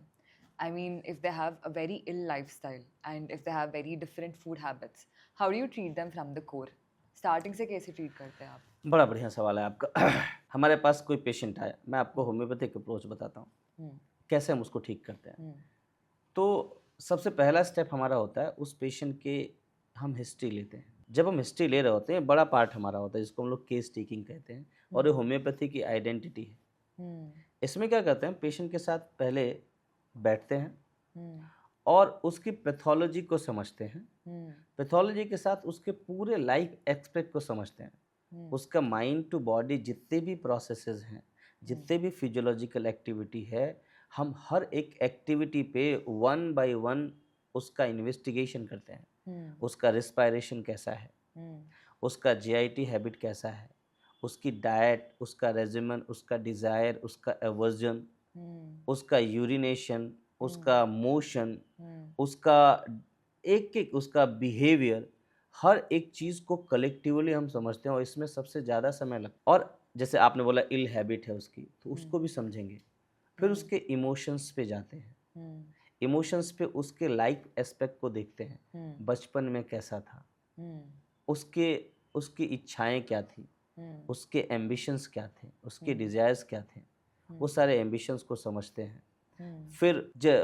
I mean, if they have a very ill lifestyle and if they have very different food habits, how do you treat them from the core? Starting से कैसे treat करते हैं आप? बड़ा बढ़िया सवाल है आपका। हमारे पास कोई पेशेंट आया, मैं आपको होम्योपैथिक अप्रोच बताता हूँ, हम्म, कैसे हम उसको ठीक करते हैं। हम्म, तो सबसे पहला स्टेप हमारा होता है, उस पेशेंट के हम हिस्ट्री लेते हैं। जब हम हिस्ट्री ले रहे होते हैं, बड़ा पार्ट हमारा होता है जिसको हम लोग केस टेकिंग कहते हैं, और ये होम्योपैथी की आइडेंटिटी है। हम्म, इसमें क्या करते हैं, पेशेंट के साथ पहले बैठते हैं हम्म, और उसकी पैथोलॉजी को समझते हैं। हम्म, पैथोलॉजी के साथ उसके पूरे लाइफ एक्सपेक्ट को समझते हैं। हम्म, उसका माइंड टू बॉडी जितने भी प्रोसेसेस हैं, जितने भी फिजियोलॉजिकल एक्टिविटी है, हम हर एक एक्टिविटी पे वन बाय वन उसका इन्वेस्टिगेशन करते हैं। हम्म, उसका रिस्पायरेशन कैसा है, हम्म, उसका जीआईटी हैबिट कैसा है, उसकी डाइट, उसका रेजिमेन, उसका डिज़ायर, उसका एवर्जन, हम्म, उसका यूरिनेशन, उसका मोशन, हम्म, उसका एक उसका बिहेवियर, हर एक चीज़ को कलेक्टिवली हम समझते हैं और इसमें सबसे ज़्यादा समय लगता है। और जैसे आपने बोला इल हैबिट है उसकी, तो उसको भी समझेंगे। फिर उसके इमोशंस पे जाते हैं। हम्म, इमोशंस पे उसके लाइफ एस्पेक्ट को देखते हैं। हम्म, बचपन में कैसा था, हम्म, उसके उसकी इच्छाएं क्या थी, हम्म, उसके एम्बिशंस क्या थे, उसके हम्म, डिज़ायर्स क्या थे, वो सारे एम्बिशंस को समझते हैं। हम्म,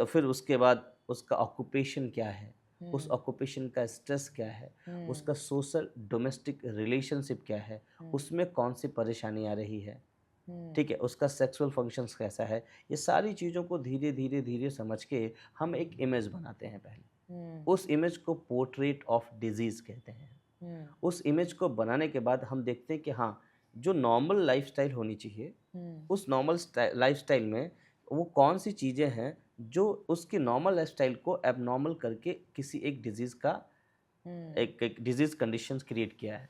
फिर उसके बाद उसका ऑक्यूपेशन क्या है, उस हम्म, ऑक्यूपेशन का स्ट्रेस क्या है, हम्म, उसका सोशल डोमेस्टिक रिलेशनशिप क्या है, उसमें कौन सी परेशानी आ रही है, हम्म, ठीक है, उसका सेक्सुअल फंक्शंस कैसा है। ये सारी चीज़ों को धीरे धीरे धीरे समझ के हम एक इमेज बनाते हैं पहले। हम्म, उस इमेज को पोर्ट्रेट ऑफ डिजीज़ कहते हैं। हम्म, उस इमेज को बनाने के बाद हम देखते हैं कि हाँ, जो नॉर्मल लाइफस्टाइल होनी चाहिए, हम्म, उस नॉर्मल लाइफस्टाइल में वो कौन सी चीज़ें हैं जो उसकी नॉर्मल लाइफस्टाइल को एबनॉर्मल करके किसी एक डिजीज़ का हम्म, एक डिजीज़ कंडीशंस क्रिएट किया है।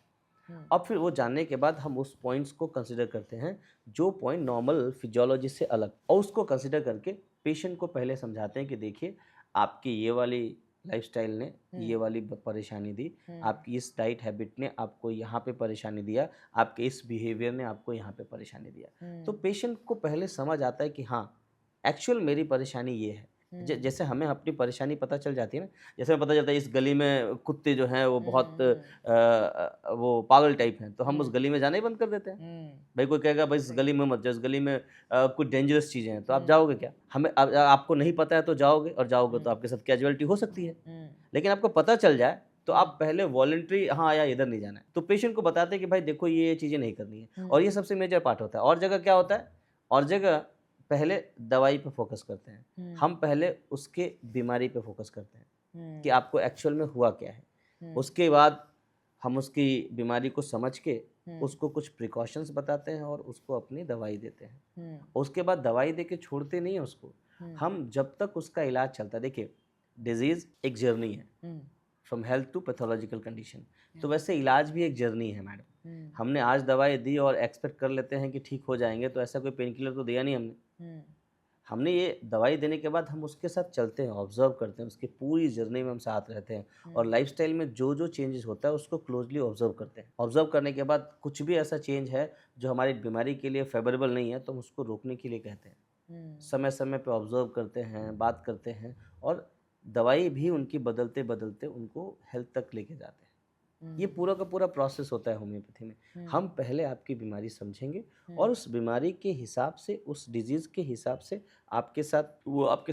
हम्म, अब फिर वो जानने के बाद हम उस पॉइंट्स को कंसिडर करते हैं, जो पॉइंट नॉर्मल फिजियोलॉजी से अलग, और उसको कंसिडर करके पेशेंट को पहले समझाते हैं कि देखिए, आपकी ये वाली लाइफस्टाइल ने ये वाली परेशानी दी, आपकी इस डाइट हैबिट ने आपको यहाँ पे परेशानी दिया, आपके इस बिहेवियर ने आपको यहाँ पे परेशानी दिया। तो पेशेंट को पहले समझ आता है कि हाँ, एक्चुअल मेरी परेशानी ये है। जैसे हमें अपनी परेशानी पता चल जाती है ना, जैसे हमें पता चलता है इस गली में कुत्ते जो हैं वो बहुत वो पागल टाइप हैं, तो हम उस गली में जाना ही बंद कर देते हैं। भाई कोई कहेगा भाई इस गली में मत जाओ, इस गली में कुछ डेंजरस चीज़ें हैं, तो आप जाओगे क्या? आपको नहीं पता है तो जाओगे, और जाओगे तो आपके साथ कैजुअलिटी हो सकती है। लेकिन आपको पता चल जाए तो आप पहले वॉलंटरी, हाँ या इधर नहीं जाना है, तो पेशेंट को बताते हैं कि भाई देखो ये चीज़ें नहीं करनी है। और ये सबसे मेजर पार्ट होता है। और जगह क्या होता है, और जगह पहले दवाई पे फोकस करते हैं। हम पहले उसके बीमारी पे फोकस करते हैं कि आपको एक्चुअल में हुआ क्या है। उसके बाद हम उसकी बीमारी को समझ के उसको कुछ प्रिकॉशंस बताते हैं और उसको अपनी दवाई देते हैं। उसके बाद दवाई दे के छोड़ते नहीं है उसको, हम जब तक उसका इलाज चलता है। देखिए, डिजीज़ एक जर्नी है from health to pathological condition, तो वैसे इलाज भी एक जर्नी है मैडम। हमने आज दवाई दी और एक्सपेक्ट कर लेते हैं कि ठीक हो जाएंगे, तो ऐसा कोई पेन किलर तो दिया नहीं हमने। हमने ये दवाई देने के बाद हम उसके साथ चलते हैं, ऑब्जर्व करते हैं, उसकी पूरी जर्नी में हम साथ रहते हैं, और लाइफस्टाइल में जो जो चेंजेस होता है उसको क्लोजली ऑब्जर्व करते हैं। ऑब्जर्व करने के बाद कुछ भी ऐसा चेंज है जो हमारी बीमारी के लिए फेवरेबल नहीं है, तो हम उसको रोकने के लिए कहते हैं। समय समय पे ऑब्जर्व करते हैं, बात करते हैं, और दवाई भी उनकी बदलते बदलते उनको हेल्थ तक लेके जाते हैं। ये पूरा का पूरा प्रोसेस होता है होम्योपैथी में। हम पहले आपकी बीमारी समझेंगे और उस बीमारी के हिसाब से, उस डिजीज़ के हिसाब से आपके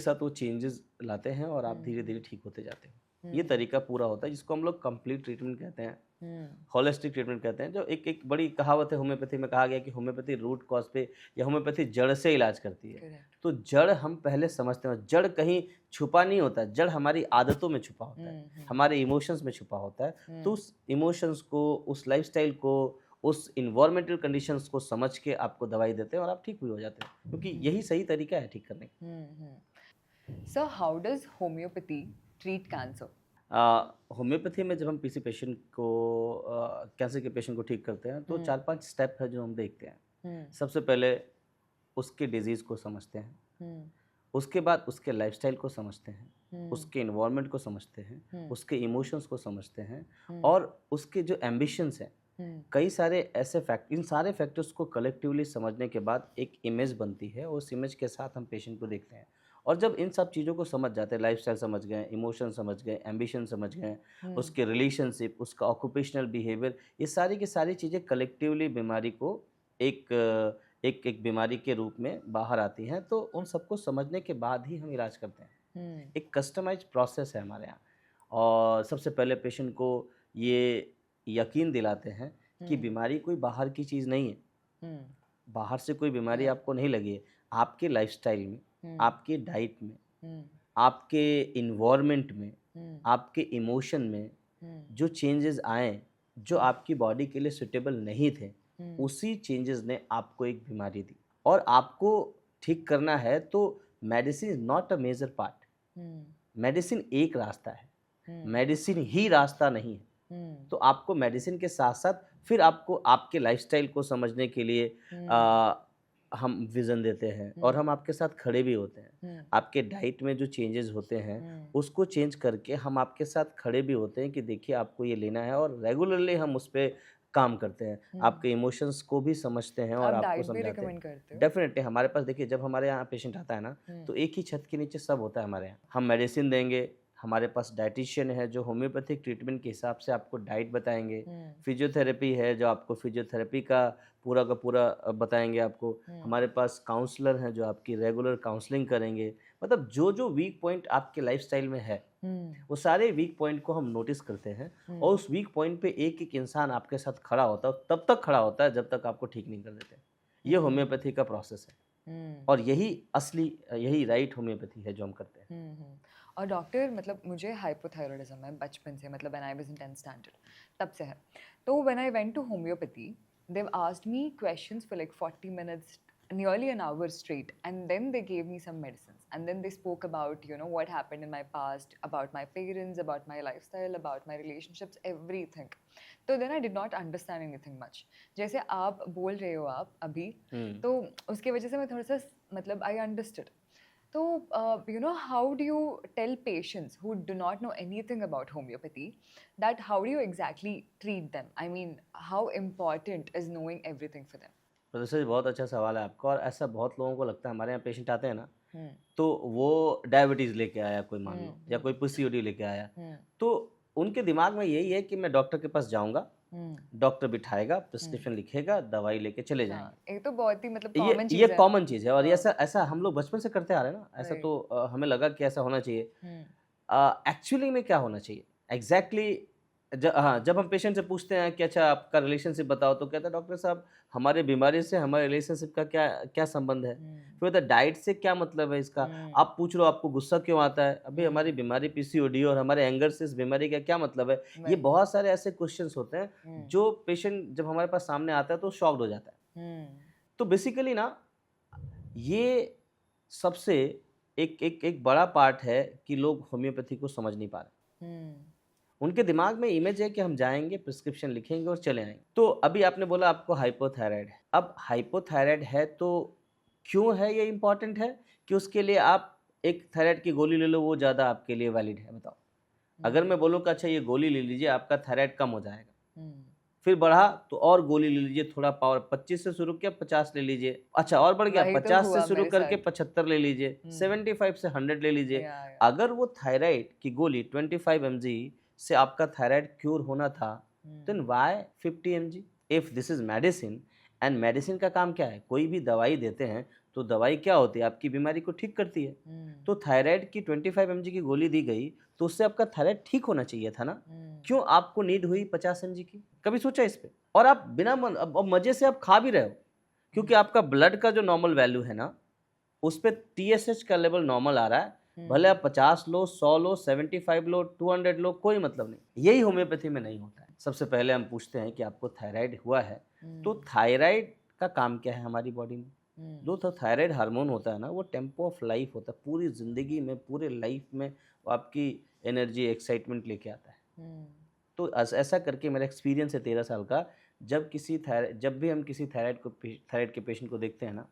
साथ वो चेंजेस लाते हैं, और आप धीरे धीरे ठीक होते जाते हैं। ये तरीका पूरा होता है जिसको हम लोग कंप्लीट ट्रीटमेंट कहते हैं, होलिस्टिक ट्रीटमेंट कहते हैं। जो एक बड़ी कहावत है होम्योपैथी में, कहा गया कि होम्योपैथी रूट कॉज पे, या होम्योपैथी जड़ से इलाज करती है। Correct. तो जड़ हम पहले समझते हैं। जड़ कहीं छुपा नहीं होता, जड़ हमारी आदतों में छुपा होता है, हमारे इमोशंस में छुपा होता है। तो उस इमोशंस को, उस लाइफस्टाइल को, उस इन्वायरमेंटल कंडीशंस को समझ के आपको दवाई देते हैं और आप ठीक भी हो जाते हैं, क्योंकि यही सही तरीका है ठीक करने का। So, how does homeopathy treat cancer? Homeopathy में जब हम किसी पेशेंट को कैंसर के पेशेंट को ठीक करते हैं तो 4-5 स्टेप है जो हम देखते हैं। सबसे पहले उसके डिजीज़ को समझते हैं, उसके बाद उसके लाइफ़स्टाइल को समझते हैं, उसके एनवायरनमेंट को समझते हैं, उसके इमोशंस को समझते हैं और उसके जो एम्बिशंस हैं, कई सारे ऐसे इन सारे फैक्टर्स को कलेक्टिवली समझने के बाद एक इमेज बनती है और उस इमेज के साथ हम पेशेंट को देखते हैं। और जब इन सब चीज़ों को समझ जाते हैं, लाइफ़स्टाइल समझ गए, इमोशन समझ गए, एम्बिशन समझ गए, उसके रिलेशनशिप, उसका ऑक्यूपेशनल बिहेवियर, ये सारी की सारी चीज़ें कलेक्टिवली बीमारी को एक बीमारी के रूप में बाहर आती हैं, तो उन सबको समझने के बाद ही हम इलाज करते हैं। एक कस्टमाइज्ड प्रोसेस है हमारे यहाँ और सबसे पहले पेशेंट को ये यकीन दिलाते हैं कि बीमारी कोई बाहर की चीज़ नहीं है। बाहर से कोई बीमारी आपको नहीं लगी है, आपके लाइफ़स्टाइल में, आपके डाइट में, आपके एनवायरनमेंट में, आपके इमोशन में जो चेंजेस आए, जो आपकी बॉडी के लिए सूटेबल नहीं थे, उसी चेंजेस ने आपको एक बीमारी दी और आपको ठीक करना है तो medicine is not a major part. Medicine एक रास्ता है, मेडिसिन ही रास्ता नहीं है। तो आपको मेडिसिन के साथ-साथ फिर आपको आपके लाइफ़स्टाइल को समझने के लिए हम विज़न देते हैं और हम आपके साथ खड़े भी होते हैं। आपके डाइट में जो चेंजेस होते हैं, उसको चेंज करके हम आपके साथ खड़े भी होते हैं कि देखिए आपको ये लेना है और रेगुलरली हम उस पे काम करते हैं। आपके इमोशंस को भी समझते हैं और आप आपको डाइट भी समझाते रिकमेंड हैं। करते हो? डेफ़िनेटली हमारे पास देखिए जब हमारे यहाँ पेशेंट आता है ना, तो एक ही छत के नीचे सब होता है हमारे यहाँ। हम मेडिसिन देंगे, हमारे पास डायटीशियन है जो होम्योपैथिक ट्रीटमेंट के हिसाब से आपको डाइट बताएँगे। फिजियोथेरेपी है जो आपको फिजियोथेरेपी का पूरा बताएँगे आपको। हमारे पास काउंसलर हैं जो आपकी रेगुलर काउंसलिंग करेंगे। मतलब जो-जो वीक पॉइंट आपके लाइफ़स्टाइल में है, वो सारे वीक पॉइंट को हम नोटिस करते हैं और उस वीक पॉइंट पे एक-एक इंसान आपके साथ खड़ा होता है और तब तक खड़ा होता है जब तक आपको ठीक नहीं कर देते। ये होम्योपैथी का प्रोसेस है और यही राइट होम्योपैथी है जो हम करते हैं। और डॉक्टर मतलब मुझे हाइपोथायरॉयडिज्म है बचपन से, मतलब when I was in 10th standard तब से है। तो when I went to homeopathy they've asked me questions for like 40 minutes, nearly an hour straight, and then they gave me some medicines, and then they spoke about, you know, what happened in my past, about my parents, about my lifestyle, about my relationships, everything. तो then I did not understand anything much. जैसे आप बोल रहे हो आप अभी, तो उसकी वजह से मैं थोड़ा सा मतलब I understood. So, you know, how do you tell patients who do not know anything about homeopathy that how do you exactly treat them? I mean, how important is knowing everything for them? वैसे बहुत अच्छा सवाल है आपका और ऐसा बहुत लोगों को लगता है हमारे यहाँ पेशेंट आते हैं ना, तो वो डायबिटीज़ लेके आया कोई मान लो या कोई पीसीओडी लेके आया, तो उनके दिमाग में यही है कि मैं डॉक्टर के पास जाऊँगा, डॉक्टर बिठाएगा, प्रिस्क्रिप्शन लिखेगा, दवाई लेके चले जाएँगे। ये तो बहुत ही मतलब ये कॉमन ये चीज़ है। कॉमन चीज़ है और ये ऐसा ऐसा हम लोग बचपन से करते आ रहे हैं ना, ऐसा Right. तो हमें लगा कि ऐसा होना चाहिए। एक्चुअली में क्या होना चाहिए? एग्ज़ैक्टली हाँ, जब हम पेशेंट से पूछते हैं कि अच्छा आपका रिलेशनशिप बताओ, तो कहता है डॉक्टर साहब हमारी बीमारी से हमारे रिलेशनशिप का क्या क्या संबंध है? फिर बोलता है डाइट से क्या मतलब है इसका? आप पूछ रहे हो आपको गुस्सा क्यों आता है? अभी हमारी बीमारी पीसीओडी और हमारे एंगर से इस बीमारी का क्या मतलब है? ये Right. बहुत सारे ऐसे क्वेश्चंस होते हैं जो पेशेंट जब हमारे पास सामने आता है तो शॉक्ड हो जाता है। तो बेसिकली ना ये सबसे एक बड़ा पार्ट है कि लोग होम्योपैथी को समझ नहीं पा रहे। उनके दिमाग में इमेज है कि हम जाएँगे, प्रिस्क्रिप्शन लिखेंगे और चले आएँगे। तो अभी आपने बोला आपको हाइपोथायराइड है। अब हाइपोथायराइड है तो क्यों है ये इम्पोर्टेंट है कि उसके लिए आप एक थायराइड की गोली ले लो, वो ज़्यादा आपके लिए वैलिड है, बताओ? अगर मैं बोलूँ कि अच्छा ये गोली ले लीजिए, आपका थायराइड कम हो जाएगा। फिर बढ़ा तो और गोली ले लीजिए, थोड़ा पावर 25 से शुरू किया 50 ले लीजिए। अच्छा और बढ़ गया वही तो 50 से हुआ शुरू मेरे करके साथ। 75 ले लीजिए, 75 से 100 ले लीजिए। Yeah. अगर वो थायराइड की गोली 25 mg से आपका थायराइड क्यूर होना था, then why 50 mg? If this is medicine and medicine का काम क्या है? कोई भी दवाई देते हैं तो दवाई क्या होती है? आपकी बीमारी को ठीक करती है। तो थायराइड की 25 mg की गोली दी गई तो उससे आपका थायराइड ठीक होना चाहिए था ना? क्यों आपको नीड हुई 50 mg की? कभी सोचा इस पे? और आप बिना अब मजे से आप खा भी रहे हो क्योंकि आपका ब्लड का जो नॉर्मल वैल्यू है ना, उस पे टीएसएच का लेवल नॉर्मल आ रहा है। भले आप 50 लो, 100 लो, 75 लो, 200 लो, कोई मतलब नहीं। यही होम्योपैथी में नहीं होता है। सबसे पहले हम पूछते हैं कि आपको थायराइड हुआ है, तो थायराइड का काम क्या है हमारी बॉडी में? जो थायराइड हार्मोन होता है ना, वो टेम्पो ऑफ लाइफ होता है। पूरी ज़िंदगी में, पूरे लाइफ में वो आपकी एनर्जी, एक्साइटमेंट लेके आता है। हम्म, तो ऐसा करके मेरा एक्सपीरियंस है 13 साल का। जब भी हम किसी थायराइड के पेशेंट को देखते हैं ना,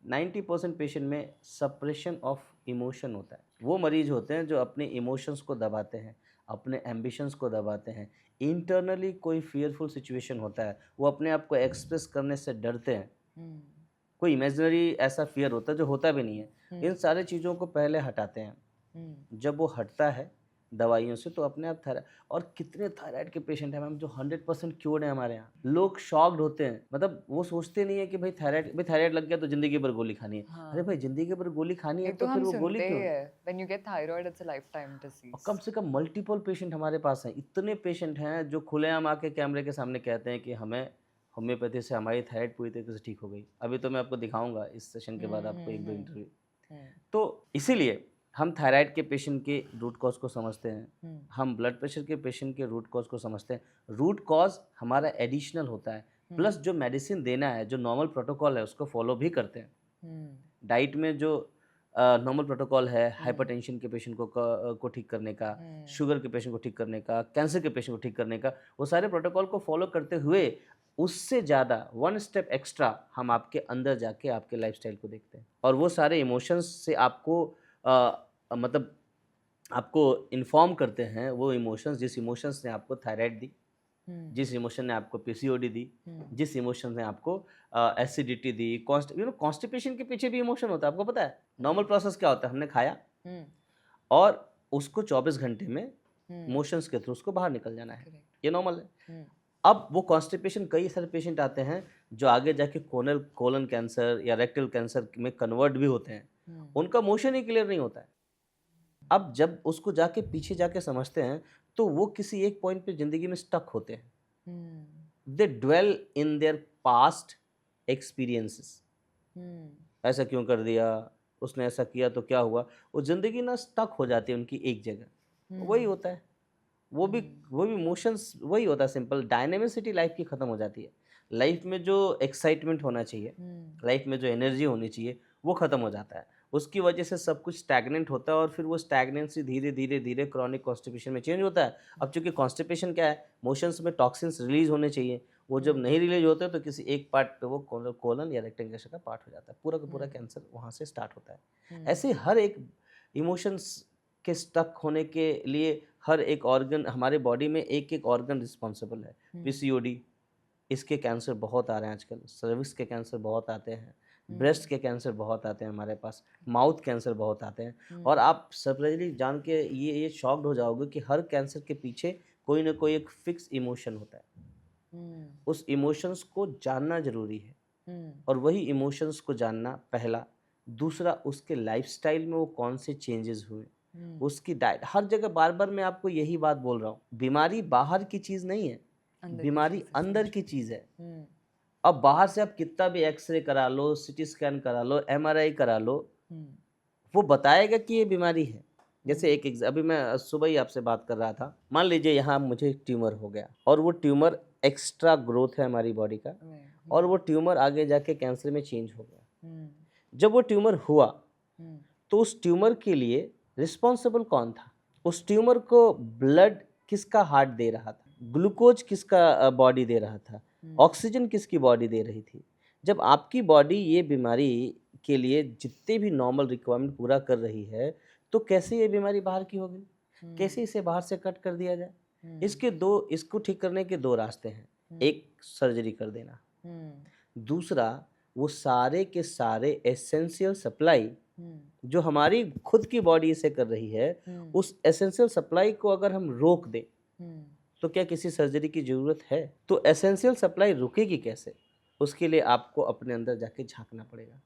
90% पेशेंट में सप्रेशन ऑफ इमोशन होता है। वो मरीज होते हैं जो अपने इमोशंस को दबाते हैं, अपने एम्बिशंस को दबाते हैं। इंटरनली कोई फियरफुल सिचुएशन होता है, वो अपने आप को एक्सप्रेस करने से डरते हैं। हम्म, कोई इमेजिनरी ऐसा फियर होता है जो होता भी नहीं है। इन सारी चीज़ों को पहले हटाते हैं। हम्म, जब वो हटता है दवाइयों से तो अपने आप थायराइड। और कितने थायराइड के पेशेंट हैं मैम जो 100% क्योर्ड हैं हमारे यहाँ। लोग शॉक्ड होते हैं, मतलब वो सोचते नहीं है कि भाई थायराइड लग गया तो जिंदगी भर गोली खानी है। अरे हाँ, भाई जिंदगी भर गोली खानी है ये तो तो फिर हम वो गोली सुनते क्यों ही है? है, when you get thyroid it's a life time और डिसीज। कम से कम मल्टीपल पेशेंट हमारे पास हैं। इतने पेशेंट हैं जो खुलेआम आके कैमरे के सामने कहते हैं कि हमें होम्योपैथी से हमारी थायराइड पूरी तरीके से ठीक हो गई। अभी तो मैं आपको दिखाऊंगा इस सेशन के बाद आपको एक दो इंटरव्यू। तो इसीलिए हम थायराइड के पेशेंट के रूट कॉज को समझते हैं, हम ब्लड प्रेशर के पेशेंट के रूट कॉज को समझते हैं। रूट कॉज हमारा एडिशनल होता है, प्लस जो मेडिसिन देना है, जो नॉर्मल प्रोटोकॉल है उसको फॉलो भी करते हैं। डाइट में जो नॉर्मल प्रोटोकॉल है, हाइपरटेंशन के पेशेंट को ठीक करने का, शुगर के पेशेंट को ठीक करने का, कैंसर के पेशेंट को ठीक करने का, वो सारे प्रोटोकॉल को फॉलो करते हुए उससे ज़्यादा वन स्टेप एक्स्ट्रा हम आपके अंदर जाके आपके लाइफस्टाइल को देखते हैं। और वो सारे इमोशंस से आपको मतलब आपको इन्फॉर्म करते हैं। वो इमोशंस, जिस इमोशंस ने आपको थायराइड दी, जिस इमोशन ने आपको पीसीओडी दी, जिस इमोशन ने आपको एसिडिटी दी, कॉन्स्टिपेशन के पीछे भी इमोशन होता है, आपको पता है? नॉर्मल प्रोसेस क्या होता है? हमने खाया और उसको 24 घंटे में मोशंस के थ्रू उसको बाहर निकल जाना है, ये नॉर्मल है। अब वो कॉन्स्टिपेशन, कई सारे पेशेंट आते हैं जो आगे जाके कोलन कैंसर या रेक्टल कैंसर में कन्वर्ट भी होते हैं, उनका मोशन ही क्लियर नहीं होता है। अब जब उसको जाके पीछे जाके समझते हैं तो वो किसी एक पॉइंट पे ज़िंदगी में स्टक होते हैं। They dwell in their past experiences. ऐसा क्यों कर दिया, उसने ऐसा किया तो क्या हुआ? वो ज़िंदगी ना स्टक हो जाती है उनकी एक जगह। वही होता है, वो भी इमोशंस वही होता है। सिंपल डायनेमिसिटी लाइफ की ख़त्म हो जाती है। लाइफ में जो एक्साइटमेंट होना चाहिए, लाइफ में जो एनर्जी होनी चाहिए, वो ख़त्म हो जाता है। उसकी वजह से सब कुछ स्टैग्नेंट होता है और फिर वो स्टैग्नेंसी धीरे धीरे धीरे क्रॉनिक कॉन्स्टिपेशन में चेंज होता है। अब चूंकि कॉन्स्टिपेशन क्या है, मोशंस में टॉक्सिन्स रिलीज होने चाहिए, वो जब नहीं रिलीज होते तो किसी एक पार्ट पे वो कोलन या रेक्टम कैंसर का पार्ट हो जाता है, पूरा का पूरा कैंसर वहाँ से स्टार्ट होता है। ऐसे हर एक इमोशंस के स्टक होने के लिए हर एक ऑर्गन हमारे बॉडी में एक एक ऑर्गन रिस्पॉन्सिबल है। पीसीओडी, इसके कैंसर बहुत आ रहे हैं आजकल, सर्विक्स के कैंसर बहुत आते हैं, ब्रेस्ट के कैंसर बहुत आते हैं हमारे पास, माउथ कैंसर बहुत आते हैं। और आप सरप्राइजली जान के ये शॉक्ड हो जाओगे कि हर कैंसर के पीछे कोई ना कोई एक फिक्स इमोशन होता है। उस इमोशंस को जानना ज़रूरी है, और वही इमोशंस को जानना पहला। दूसरा, उसके लाइफस्टाइल में वो कौन से चेंजेस हुए, उसकी डाइट। हर जगह बार बार मैं आपको यही बात बोल रहा हूँ, बीमारी बाहर की चीज़ नहीं है, बीमारी अंदर की चीज़ है। अब बाहर से आप कितना भी एक्सरे करा लो, सीटी स्कैन करा लो, एमआरआई करा लो, वो बताएगा कि ये बीमारी है। जैसे अभी मैं सुबह ही आपसे बात कर रहा था, मान लीजिए यहाँ मुझे एक ट्यूमर हो गया और वो ट्यूमर एक्स्ट्रा ग्रोथ है हमारी बॉडी का, और वो ट्यूमर आगे जाके कैंसर में चेंज हो गया। जब वो ट्यूमर हुआ तो उस ट्यूमर के लिए रिस्पॉन्सिबल कौन था? उस ट्यूमर को ब्लड किसका हार्ट दे रहा था, ग्लूकोज किसका बॉडी दे रहा था, ऑक्सीजन किसकी बॉडी दे रही थी? जब आपकी बॉडी ये बीमारी के लिए जितने भी नॉर्मल रिक्वायरमेंट पूरा कर रही है, तो कैसे ये बीमारी बाहर की हो गई? कैसे इसे बाहर से कट कर दिया जाए? इसको ठीक करने के दो रास्ते हैं। एक, सर्जरी कर देना। दूसरा, वो सारे के सारे एसेंशियल सप्लाई जो हमारी खुद की बॉडी से कर रही है, उस एसेंशियल सप्लाई को अगर हम रोक दें तो क्या किसी सर्जरी की ज़रूरत है? तो एसेंशियल सप्लाई रुकेगी कैसे? उसके लिए आपको अपने अंदर जाके झांकना पड़ेगा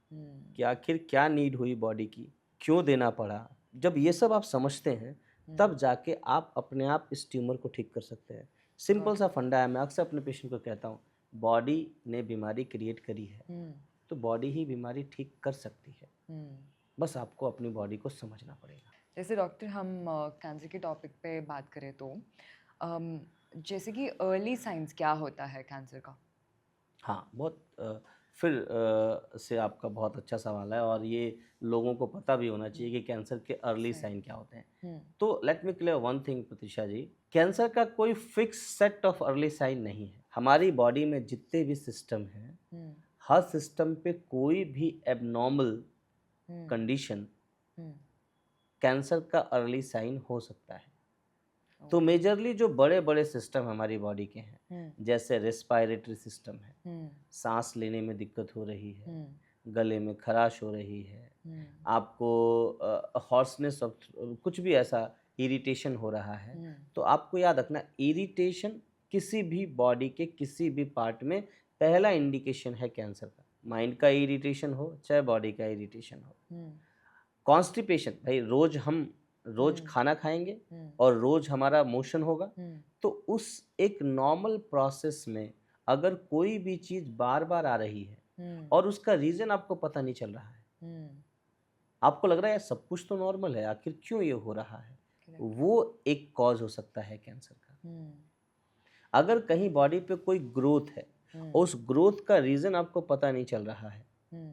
कि आखिर क्या नीड हुई बॉडी की, क्यों देना पड़ा। जब ये सब आप समझते हैं तब जाके आप अपने आप इस ट्यूमर को ठीक कर सकते हैं। सिंपल सा फंडा है, मैं अक्सर अपने पेशेंट को कहता हूँ, बॉडी ने बीमारी क्रिएट करी है तो बॉडी ही बीमारी ठीक कर सकती है। बस आपको अपनी बॉडी को समझना पड़ेगा। जैसे डॉक्टर हम कैंसर के टॉपिक पे बात करें तो जैसे कि अर्ली साइंस क्या होता है कैंसर का? हाँ, बहुत फिर से आपका बहुत अच्छा सवाल है, और ये लोगों को पता भी होना चाहिए कि कैंसर के अर्ली सही। साइन क्या होते हैं। हम्म, तो let me clear one thing Pratiksha ji, cancer का कोई fix set of early sign नहीं है। हमारी बॉडी में जितने भी सिस्टम हैं, हम्म, हर सिस्टम पे कोई भी एबनॉर्मल हम्म, कंडीशन हम्म, कैंसर का अर्ली साइन हो सकता है। तो ओके, मेजरली जो बड़े बड़े सिस्टम हमारी बॉडी के हैं, हम्म, जैसे रेस्पायरेटरी सिस्टम है, हम्म, सांस लेने में दिक्कत हो रही है, हम्म, गले में खराश हो रही है, हम्म, आपको हॉर्सनेस ऑफ कुछ भी ऐसा इरिटेशन हो रहा है, हम्म, तो आपको याद रखना, इरिटेशन किसी भी बॉडी के किसी भी पार्ट में पहला इंडिकेशन है कैंसर का। माइंड का इरिटेशन हो चाहे बॉडी का इरिटेशन हो। हम्म, कॉन्स्टिपेशन, भाई रोज हम रोज हम्म, खाना खाएंगे हम्म, और रोज हमारा मोशन होगा, हम्म, तो उस एक नॉर्मल प्रोसेस में अगर कोई भी चीज़ बार बार आ रही है हम्म, और उसका रीज़न आपको पता नहीं चल रहा है, हम्म, आपको लग रहा है यार सब कुछ तो नॉर्मल है, आखिर क्यों ये हो रहा है, correct, वो एक कॉज हो सकता है कैंसर का। हम्म, अगर कहीं बॉडी पे कोई ग्रोथ है हम्म, और उस ग्रोथ का रीज़न आपको पता नहीं चल रहा है, हम्म,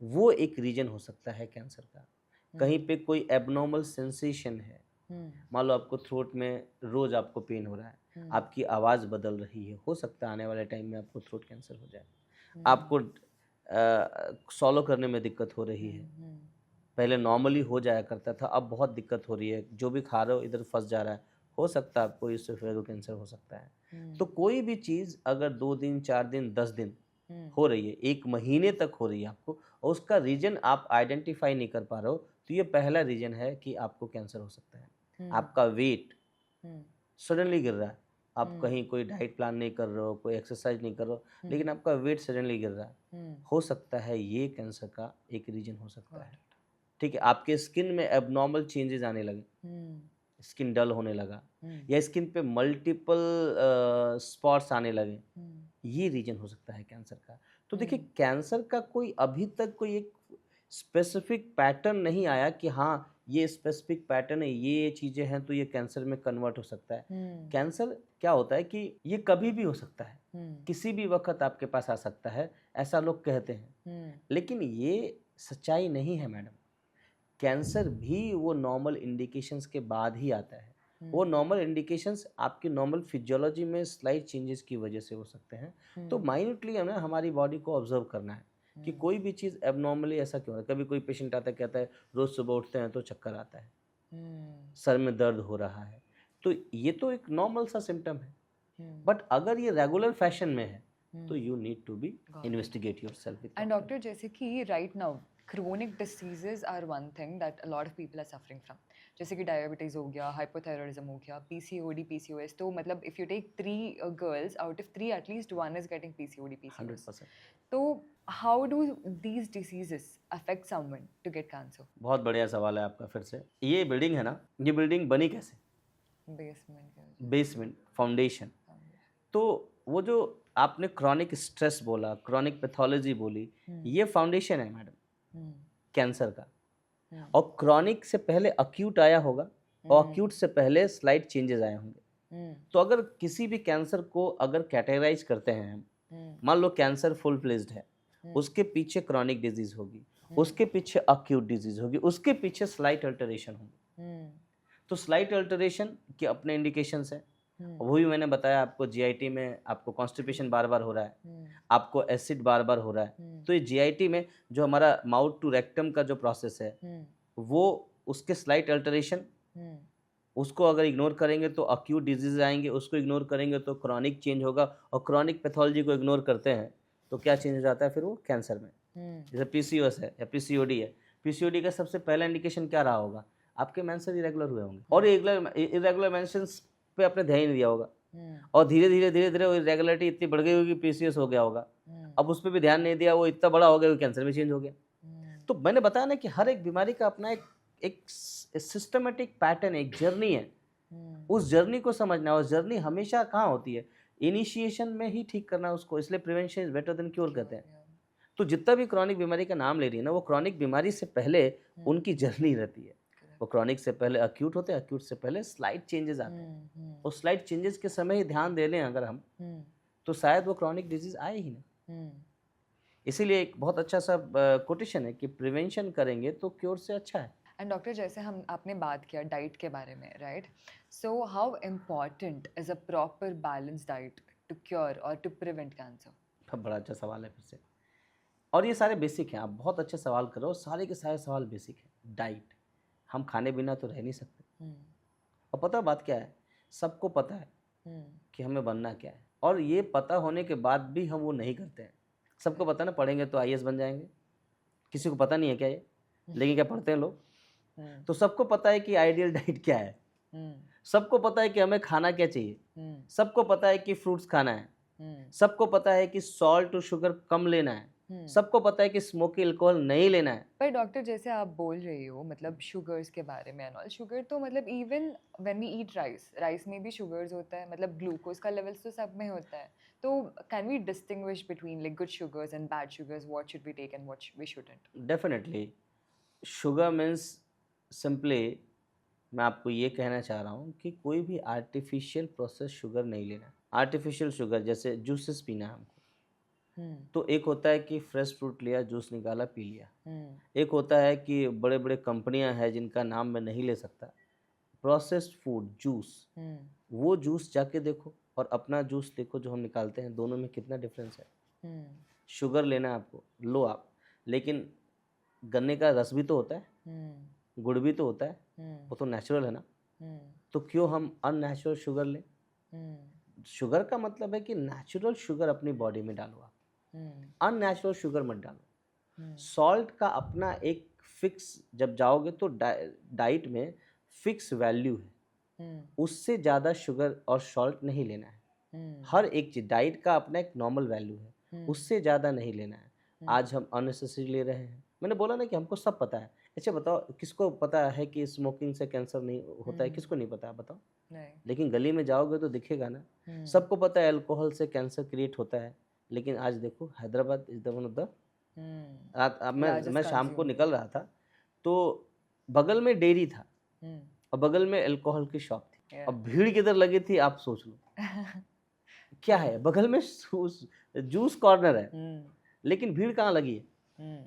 वो एक रीजन हो सकता है कैंसर का। कहीं हम्म, पे कोई एबनॉर्मल सेंसेशन है, हम्म, मान लो आपको थ्रोट में रोज आपको पेन हो रहा है, हम्म, आपकी आवाज़ बदल रही है, हो सकता है आने वाले टाइम में आपको थ्रोट कैंसर हो जाए। हम्म, आपको सॉलो करने में दिक्कत हो रही है, हम्म, पहले नॉर्मली हो जाया करता था, अब बहुत दिक्कत हो रही है, जो भी खा रहे हो इधर फंस जा रहा है, हो सकता है आपको इसोफेगल कैंसर हो सकता है। हम्म, तो कोई भी चीज़ अगर 2 दिन 4 दिन 10 दिन हम्म, हो रही है, 1 महीने तक हो रही है आपको, और उसका रीजन आप आइडेंटिफाई नहीं कर पा रहे हो, तो ये पहला रीजन है कि आपको कैंसर हो सकता है। हम्म, आपका वेट हम्म, सडनली गिर रहा है, आप हम्म, कहीं कोई डाइट प्लान नहीं कर रहे हो, कोई एक्सरसाइज नहीं कर रहे हो, हम्म, लेकिन आपका वेट सडनली गिर रहा है, हम्म, हो सकता है ये कैंसर का एक रीजन हो सकता got है। it, ठीक है, आपके स्किन में एबनॉर्मल चेंजेस आने लगे, हम्म, स्किन डल होने लगा, हम्म, या स्किन पे मल्टीपल स्पॉट्स आने लगे, हम्म, ये रीजन हो सकता है कैंसर का। तो देखिए, हम्म, कैंसर का कोई अभी तक कोई एक स्पेसिफिक पैटर्न नहीं आया कि हाँ ये स्पेसिफिक पैटर्न है, ये चीज़ें हैं तो ये कैंसर में कन्वर्ट हो सकता है। हम्म, कैंसर क्या होता है कि ये कभी भी हो सकता है, हम्म, किसी भी वक्त आपके पास आ सकता है, ऐसा लोग कहते हैं, हम्म, लेकिन ये सच्चाई नहीं है मैडम। कैंसर भी वो नॉर्मल इंडिकेशंस के बाद ही आता है। वो नॉर्मल इंडिकेशंस आपकी नॉर्मल फिजियोलॉजी में स्लाइट चेंजेस की वजह से हो सकते हैं। तो माइन्यूटली हमें हमारी बॉडी को ऑब्जर्व करना है कि कोई भी चीज़ एबनॉर्मली ऐसा क्यों है। कभी कोई पेशेंट आता है, कहता है रोज़ सुबह उठते हैं तो चक्कर आता है, हम्म, सर में दर्द हो रहा है, तो ये तो एक नॉर्मल सा सिम्टम है। हम्म, बट अगर ये रेगुलर फैशन में है तो you need to be Got it. Investigate yourself with And doctor, जैसे कि right now chronic diseases are one thing that a lot of people are suffering from. जैसे कि diabetes हो गया, hypothyroidism हो गया, PCOD, PCOS. तो मतलब if you take 3 girls, out of 3 at least one is getting PCOD, PCOS. 100%। तो how do these diseases affect someone to get cancer? बहुत बढ़िया सवाल है आपका। फिर से ये बिल्डिंग है ना, ये बिल्डिंग बनी कैसे? Basement के वजह बेसमेंट, फाउंडेशन। से। तो वो जो आपने क्रॉनिक स्ट्रेस बोला, क्रॉनिक पैथोलॉजी बोली, ये फाउंडेशन है मैडम हम्म, कैंसर का। हम्म, और क्रॉनिक से पहले अक्यूट आया होगा, और अक्यूट से पहले स्लाइट चेंजेस आए होंगे। हम्म, तो अगर किसी भी कैंसर को अगर कैटेगराइज करते हैं हम, मान लो कैंसर फुल फ्लेज्ड है, उसके पीछे क्रॉनिक डिजीज होगी, उसके पीछे अक्यूट डिजीज होगी, उसके पीछे स्लाइट अल्टरेशन होगी। हम्म, तो स्लाइट अल्टरेशन के अपने इंडिकेशंस हैं, वो भी मैंने बताया आपको। जीआईटी में आपको कॉन्स्टिपेशन बार बार हो रहा है, आपको एसिड बार बार हो रहा है, तो ये जीआईटी में जो हमारा माउथ टू रेक्टम का जो प्रोसेस है, वो उसके स्लाइट अल्टरेशन, उसको अगर इग्नोर करेंगे तो अक्यूट डिजीज आएंगे, उसको इग्नोर करेंगे तो क्रॉनिक चेंज होगा, और क्रॉनिक पैथोलॉजी को इग्नोर करते हैं तो क्या चेंज हो जाता है फिर वो कैंसर में। जैसे पीसीओएस है या पीसीओडी है, पीसीओडी का सबसे पहला इंडिकेशन क्या रहा होगा? आपके मेंसेस इरेगुलर हुए होंगे, और इरेगुलर मेंसेस पे आपने ध्यान नहीं दिया होगा, और धीरे धीरे वो इरेगुलरिटी इतनी बढ़ गई होगी, पीसीओएस हो गया होगा। अब उस पर भी ध्यान नहीं दिया, वो इतना बड़ा हो गया कि कैंसर में चेंज हो गया। तो मैंने बताया ना कि हर एक बीमारी का अपना एक सिस्टमेटिक पैटर्न, एक जर्नी है। उस जर्नी को समझना है, और जर्नी हमेशा कहाँ होती है? इनिशिएशन में ही ठीक करना है उसको, इसलिए prevention is better than cure कहते हैं। तो जितना भी क्रॉनिक बीमारी का नाम ले रही है ना, वो क्रॉनिक बीमारी से पहले उनकी जर्नी रहती है। वो क्रॉनिक से पहले अक्यूट होते हैं, अक्यूट से पहले स्लाइट चेंजेस आते हैं, और स्लाइट चेंजेस के समय ही ध्यान दे लें अगर हम, तो शायद वो क्रॉनिक डिजीज आए ही ना। इसीलिए एक बहुत अच्छा सा कोटेशन है कि प्रिवेंशन करेंगे तो क्योर से अच्छा है। एंड डॉक्टर, जैसे हम आपने बात किया डाइट के बारे में, right? So how important is a proper balance diet to cure और टू प्रिवेंट कैंसर? अब बड़ा अच्छा सवाल है फिर से, और ये सारे बेसिक हैं। आप बहुत अच्छे सवाल करो, सारे के सारे सवाल बेसिक हैं। डाइट, हम खाने बिना तो रह नहीं सकते। और पता बात क्या है, सबको पता है कि हमें बनना क्या है, और ये पता होने के बाद भी हम वो नहीं करते हैं। सबको पता ना, पढ़ेंगे तो आईएएस बन जाएंगे, किसी को पता नहीं है क्या ये, लेकिन क्या पढ़ते हैं लोग। तो सबको पता है कि आइडियल डाइट क्या है, सबको पता है कि हमें खाना क्या चाहिए, सबको पता है कि फ्रूट्स खाना है, सबको पता है कि सॉल्ट और शुगर कम लेना है, सबको पता है कि स्मोकी अल्कोहल नहीं लेना है। पर डॉक्टर, जैसे आप बोल रही हो मतलब शुगर्स के बारे में एंड ऑल, शुगर तो मतलब even when we eat rice, rice में भी शुगर्स होता है, मतलब ग्लूकोज का लेवल्स तो सब में होता है। तो can we distinguish between like good sugars and bad sugars? What should we take and what we shouldn't? Definitely, sugar means simply, मैं आपको ये कहना चाह रहा हूँ कि कोई भी आर्टिफिशियल प्रोसेस शुगर नहीं लेना। आर्टिफिशियल शुगर जैसे जूसेस पीना है हमको, तो एक होता है कि फ्रेश फ्रूट लिया, जूस निकाला, पी लिया। एक होता है कि बड़े बड़े कंपनियां हैं जिनका नाम मैं नहीं ले सकता, प्रोसेस्ड फूड जूस, वो जूस जाके देखो और अपना जूस देखो जो हम निकालते हैं, दोनों में कितना डिफरेंस है। शुगर लेना है आपको, लो आप, लेकिन गन्ने का रस भी तो होता है, गुड़ भी तो होता है, वो तो नेचुरल है ना। तो क्यों हम अननेचुरल शुगर लें? शुगर का मतलब है कि नेचुरल शुगर अपनी बॉडी में डालो आप, अननेचुरल शुगर मत डालो। सॉल्ट का अपना एक फिक्स, जब जाओगे तो डाइट में फिक्स वैल्यू है, उससे ज़्यादा शुगर और सॉल्ट नहीं लेना है। हर एक चीज़ डाइट का अपना एक नॉर्मल वैल्यू है, उससे ज़्यादा नहीं लेना है। आज हम अननेसेसरी ले रहे हैं। मैंने बोला ना कि हमको सब पता है। अच्छा बताओ, किसको पता है कि स्मोकिंग से कैंसर नहीं होता है? किसको नहीं पता है बताओ? नहीं। लेकिन गली में जाओगे तो दिखेगा ना, सबको पता है अल्कोहल से कैंसर क्रिएट होता है। लेकिन आज देखो, Hyderabad is the one of the, अब मैं शाम को निकल रहा था तो बगल में डेयरी था और बगल में अल्कोहल की शॉप थी, और भीड़ किधर लगी थी आप सोच लो। क्या है, बगल में जूस कॉर्नर है, लेकिन भीड़ कहाँ लगी है?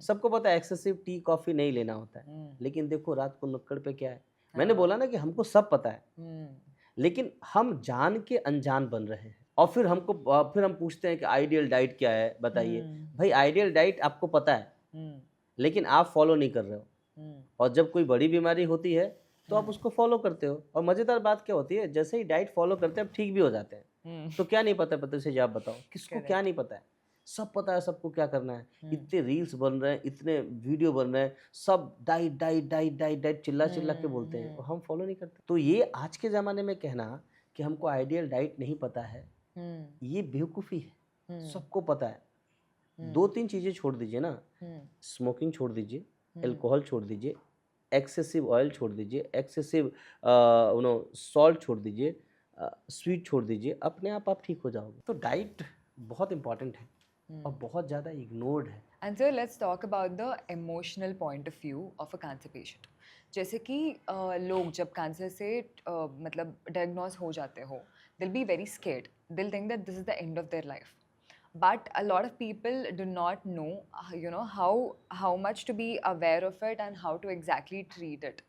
सबको पता है एक्सेसिव टी कॉफी नहीं लेना होता है, लेकिन देखो रात को नुक्कड़ पे क्या है। मैंने बोला ना कि हमको सब पता है, लेकिन हम जान के अनजान बन रहे हैं। और फिर फिर हम पूछते हैं कि आइडियल डाइट क्या है बताइए। भाई आइडियल डाइट आपको पता है, लेकिन आप फॉलो नहीं कर रहे हो, और जब कोई बड़ी बीमारी होती है तो आप उसको फॉलो करते हो। और मज़ेदार बात क्या होती है, जैसे ही डाइट फॉलो करते हैं आप ठीक भी हो जाते हैं। तो क्या नहीं पता, पता से आप बताओ किसको क्या नहीं पता है? सब पता है सबको क्या करना है। इतने रील्स बन रहे हैं, इतने वीडियो बन रहे हैं, सब diet diet diet diet diet चिल्ला चिल्ला के बोलते हैं, और हम फॉलो नहीं करते। तो ये आज के ज़माने में कहना कि हमको आइडियल डाइट नहीं पता है, ये बेवकूफ़ी है। सबको पता है। दो तीन चीज़ें छोड़ दीजिए ना, स्मोकिंग छोड़ दीजिए, अल्कोहल छोड़ दीजिए, एक्सेसिव ऑयल छोड़ दीजिए, एक्सेसिव सॉल्ट छोड़ दीजिए, स्वीट छोड़ दीजिए, अपने आप ठीक हो जाओगे। तो डाइट बहुत इंपॉर्टेंट है और बहुत ज़्यादा इग्नोर्ड है। And so let's talk about the emotional point of view of a cancer patient. जैसे कि लोग जब कैंसर से मतलब डायग्नोज हो जाते हो, they'll be very scared. They'll think that this is the end of their life. But a lot of people do not know, you know, how much to be aware of it and how to exactly treat it,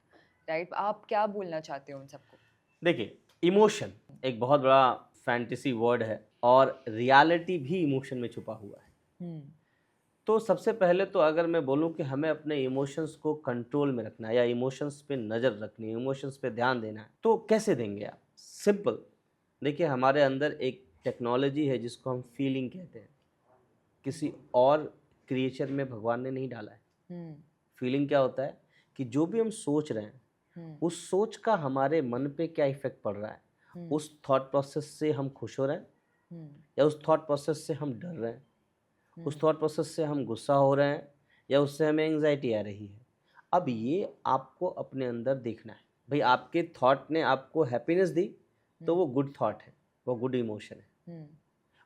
right? आप क्या बोलना चाहते हो उन सबको? देखिए, emotion एक बहुत बड़ा फैंटेसी वर्ड है, और रियलिटी भी इमोशन में छुपा हुआ है। तो सबसे पहले तो अगर मैं बोलूं कि हमें अपने इमोशंस को कंट्रोल में रखना है, या इमोशंस पे नज़र रखनी है, इमोशंस पे ध्यान देना है, तो कैसे देंगे आप? सिंपल, देखिए हमारे अंदर एक टेक्नोलॉजी है जिसको हम फीलिंग कहते हैं। किसी और क्रिएचर में भगवान ने नहीं डाला है। फीलिंग क्या होता है कि जो भी हम सोच रहे हैं, उस सोच का हमारे मन पे क्या इफेक्ट पड़ रहा है, उस थॉट प्रोसेस से हम खुश हो रहे हैं, या उस थॉट प्रोसेस से हम डर रहे हैं, उस थॉट प्रोसेस से हम गुस्सा हो रहे हैं, या उससे हमें एंग्जाइटी आ रही है। अब ये आपको अपने अंदर देखना है। भाई आपके थॉट ने आपको हैप्पीनेस दी तो वो गुड थॉट है, वो गुड इमोशन है।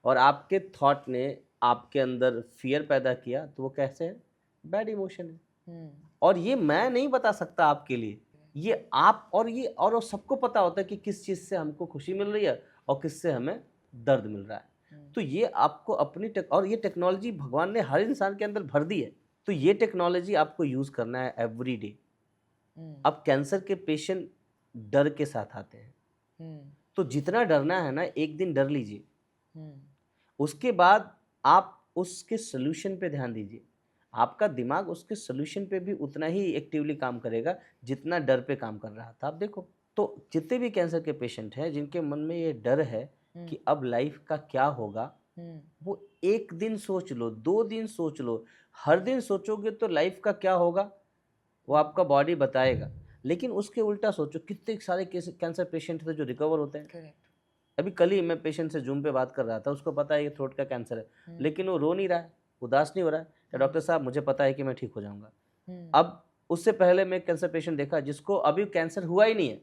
और आपके थॉट ने आपके अंदर फियर पैदा किया तो वो कैसे है? बैड इमोशन है। और ये मैं नहीं बता सकता आपके लिए, ये आप और सबको पता होता है कि किस चीज़ से हमको खुशी मिल रही है और किस से हमें दर्द मिल रहा है। तो ये आपको अपनी और ये टेक्नोलॉजी भगवान ने हर इंसान के अंदर भर दी है, तो ये टेक्नोलॉजी आपको यूज़ करना है एवरी डे। अब कैंसर के पेशेंट डर के साथ आते हैं, तो जितना डरना है ना, एक दिन डर लीजिए, उसके बाद आप उसके सोल्यूशन पे ध्यान दीजिए। आपका दिमाग उसके सोल्यूशन पे भी उतना ही एक्टिवली काम करेगा जितना डर पे काम कर रहा था। आप देखो, तो जितने भी कैंसर के पेशेंट हैं जिनके मन में ये डर है कि अब लाइफ का क्या होगा, वो एक दिन सोच लो, 2 दिन सोच लो, हर दिन सोचोगे तो लाइफ का क्या होगा वो आपका बॉडी बताएगा। लेकिन उसके उल्टा सोचो, कितने सारे कैंसर पेशेंट थे जो रिकवर होते हैं। करेक्ट। अभी कल ही मैं पेशेंट से जूम पे बात कर रहा था, उसको पता है ये थ्रोट का कैंसर है, लेकिन वो रो नहीं रहा है, उदास नहीं हो रहा है कि डॉक्टर साहब मुझे पता है कि मैं ठीक हो जाऊंगा। अब उससे पहले मैं कैंसर पेशेंट देखा जिसको अभी कैंसर हुआ ही नहीं है,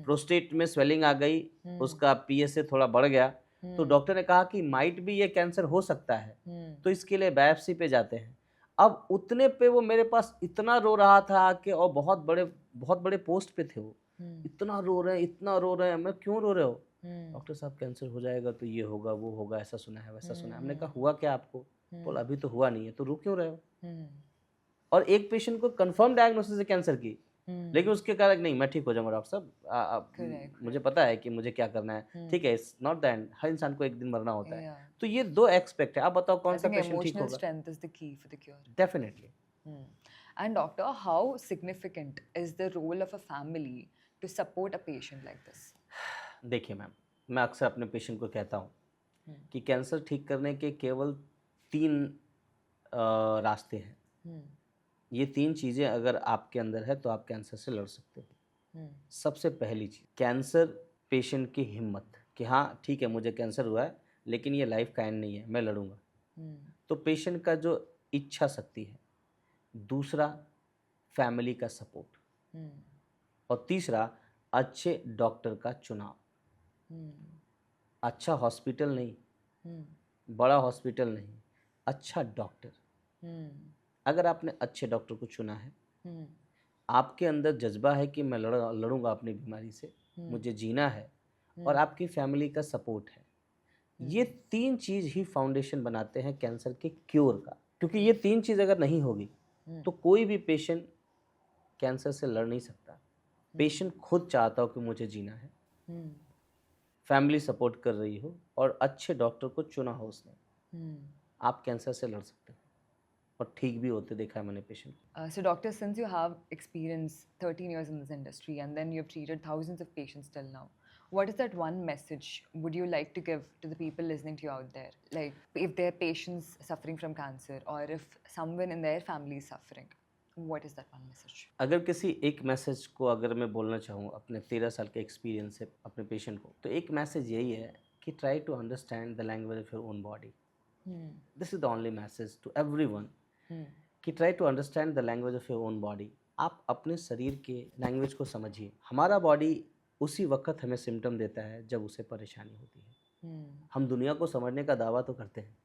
प्रोस्टेट में स्वेलिंग आ गई, उसका पीएसए थोड़ा बढ़ गया, तो डॉक्टर ने कहा कि माइट भी ये कैंसर हो सकता है, तो इसके लिए बायोप्सी पे जाते हैं। अब उतने पे वो मेरे पास इतना रो रहा था कि, और बहुत बड़े पोस्ट पे थे वो, इतना रो रहे हैं, मैं क्यों रो रहे हो? डॉक्टर साहब कैंसर हो जाएगा तो ये होगा वो होगा, ऐसा सुना है वैसा सुना है। हमने कहा हुआ क्या आपको? बोला अभी तो हुआ नहीं है, तो रो क्यों रहे हो? और एक पेशेंट को कंफर्म डायग्नोसिस है कैंसर की, लेकिन उसके कारण नहीं मैं ठीक हो जाऊंगा डॉक्टर साहब, मुझे पता है कि मुझे क्या करना है, ठीक है, इट्स नॉट द एंड, हर इंसान को एक दिन मरना होता है। तो ये 2 एस्पेक्ट है। आप बताओ कौन सा पेशेंट ठीक होगा? Strength is the key for the cure. Definitely. And doctor, how significant is the role of a family to support a patient like this? देखिए मैम, मैं अक्सर अपने पेशेंट को कहता हूँ कि कैंसर ठीक करने के केवल 3 रास्ते हैं। ये 3 चीज़ें अगर आपके अंदर है तो आप कैंसर से लड़ सकते हो। सबसे पहली चीज़, कैंसर पेशेंट की हिम्मत कि हाँ ठीक है मुझे कैंसर हुआ है, लेकिन ये लाइफ का एंड नहीं है, मैं लड़ूंगा। तो पेशेंट का जो इच्छा शक्ति है। दूसरा, फैमिली का सपोर्ट। और तीसरा, अच्छे डॉक्टर का चुनाव। अच्छा हॉस्पिटल नहीं, बड़ा हॉस्पिटल नहीं, अच्छा डॉक्टर। अगर आपने अच्छे डॉक्टर को चुना है, आपके अंदर जज्बा है कि मैं लड़ूंगा अपनी बीमारी से, मुझे जीना है, और आपकी फैमिली का सपोर्ट है, ये 3 चीज़ ही फाउंडेशन बनाते हैं कैंसर के क्योर का। क्योंकि ये 3 चीज़ अगर नहीं होगी तो कोई भी पेशेंट कैंसर से लड़ नहीं सकता। पेशेंट खुद चाहता हो कि मुझे जीना है, फैमिली सपोर्ट कर रही हो, और अच्छे डॉक्टर को चुना हो उसने, आप कैंसर से लड़ सकते हो और ठीक भी होते देखा है मैंने patient. So doctor, since you have experience 13 years in this industry and then you've treated thousands of patients till now, what is that one message would you like to give to the people listening to you out there? Like if their patients suffering from cancer or if someone in their family is suffering, what is that one message? अगर किसी एक message को अगर मैं बोलना चाहूँ अपने 13 साल के एक्सपीरियंस से अपने पेशेंट को, तो एक मैसेज यही है कि try to understand the language of your own body. This is the only message to everyone कि try to understand the language of your own body. आप अपने शरीर के लैंग्वेज को समझिए। हमारा बॉडी उसी वक्त हमें सिम्टम देता है जब उसे परेशानी होती है। हम दुनिया को समझने का दावा तो करते हैं,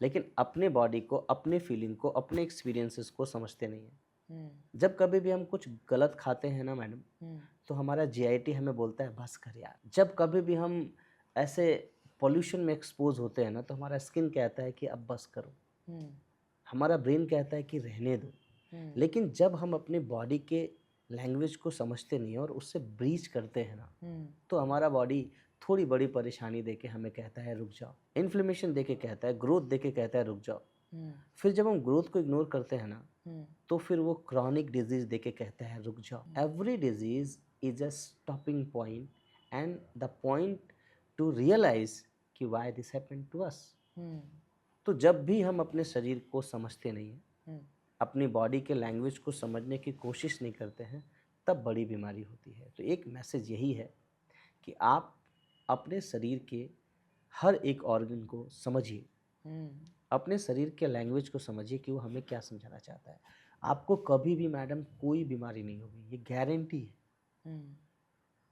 लेकिन अपने बॉडी को, अपने फीलिंग को, अपने एक्सपीरियंसेस को समझते नहीं है। जब कभी भी हम कुछ गलत खाते हैं ना मैडम, तो हमारा जीआईटी हमें बोलता है बस कर यार। जब कभी भी हम ऐसे पॉल्यूशन में एक्सपोज होते हैं ना, तो हमारा स्किन कहता है कि अब बस करो, हमारा ब्रेन कहता है कि रहने दो। लेकिन जब हम अपने बॉडी के लैंग्वेज को समझते नहीं और उससे ब्रीच करते हैं ना, तो हमारा बॉडी थोड़ी बड़ी परेशानी देके हमें कहता है रुक जाओ, इन्फ्लेमेशन देके कहता है, ग्रोथ देके कहता है रुक जाओ। फिर जब हम ग्रोथ को इग्नोर करते हैं ना, तो फिर वो क्रॉनिक डिजीज देके कहता है रुक जाओ। Every disease is a stopping point and the point to realise कि why this happened to us. तो जब भी हम अपने शरीर को समझते नहीं हैं, अपनी बॉडी के लैंग्वेज को समझने की कोशिश नहीं करते हैं, तब बड़ी बीमारी होती है। तो एक मैसेज यही है कि आप अपने शरीर के हर एक ऑर्गन को समझिए, अपने शरीर के लैंग्वेज को समझिए कि वो हमें क्या समझाना चाहता है। आपको कभी भी मैडम कोई बीमारी नहीं होगी, ये गारंटी है।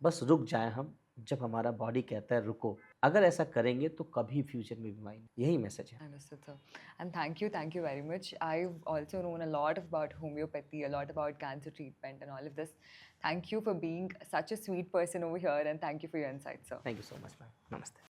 बस रुक जाए हम जब हमारा बॉडी कहता है रुको। अगर ऐसा करेंगे तो कभी फ्यूचर में बीमारी, यही मैसेज है। Understood, sir. And thank you very much. I've also known a lot about homeopathy, a lot about cancer treatment and all of this. Thank you for being such a sweet person over here and thank you for your insights, sir. Thank you so much ma'am. नमस्ते।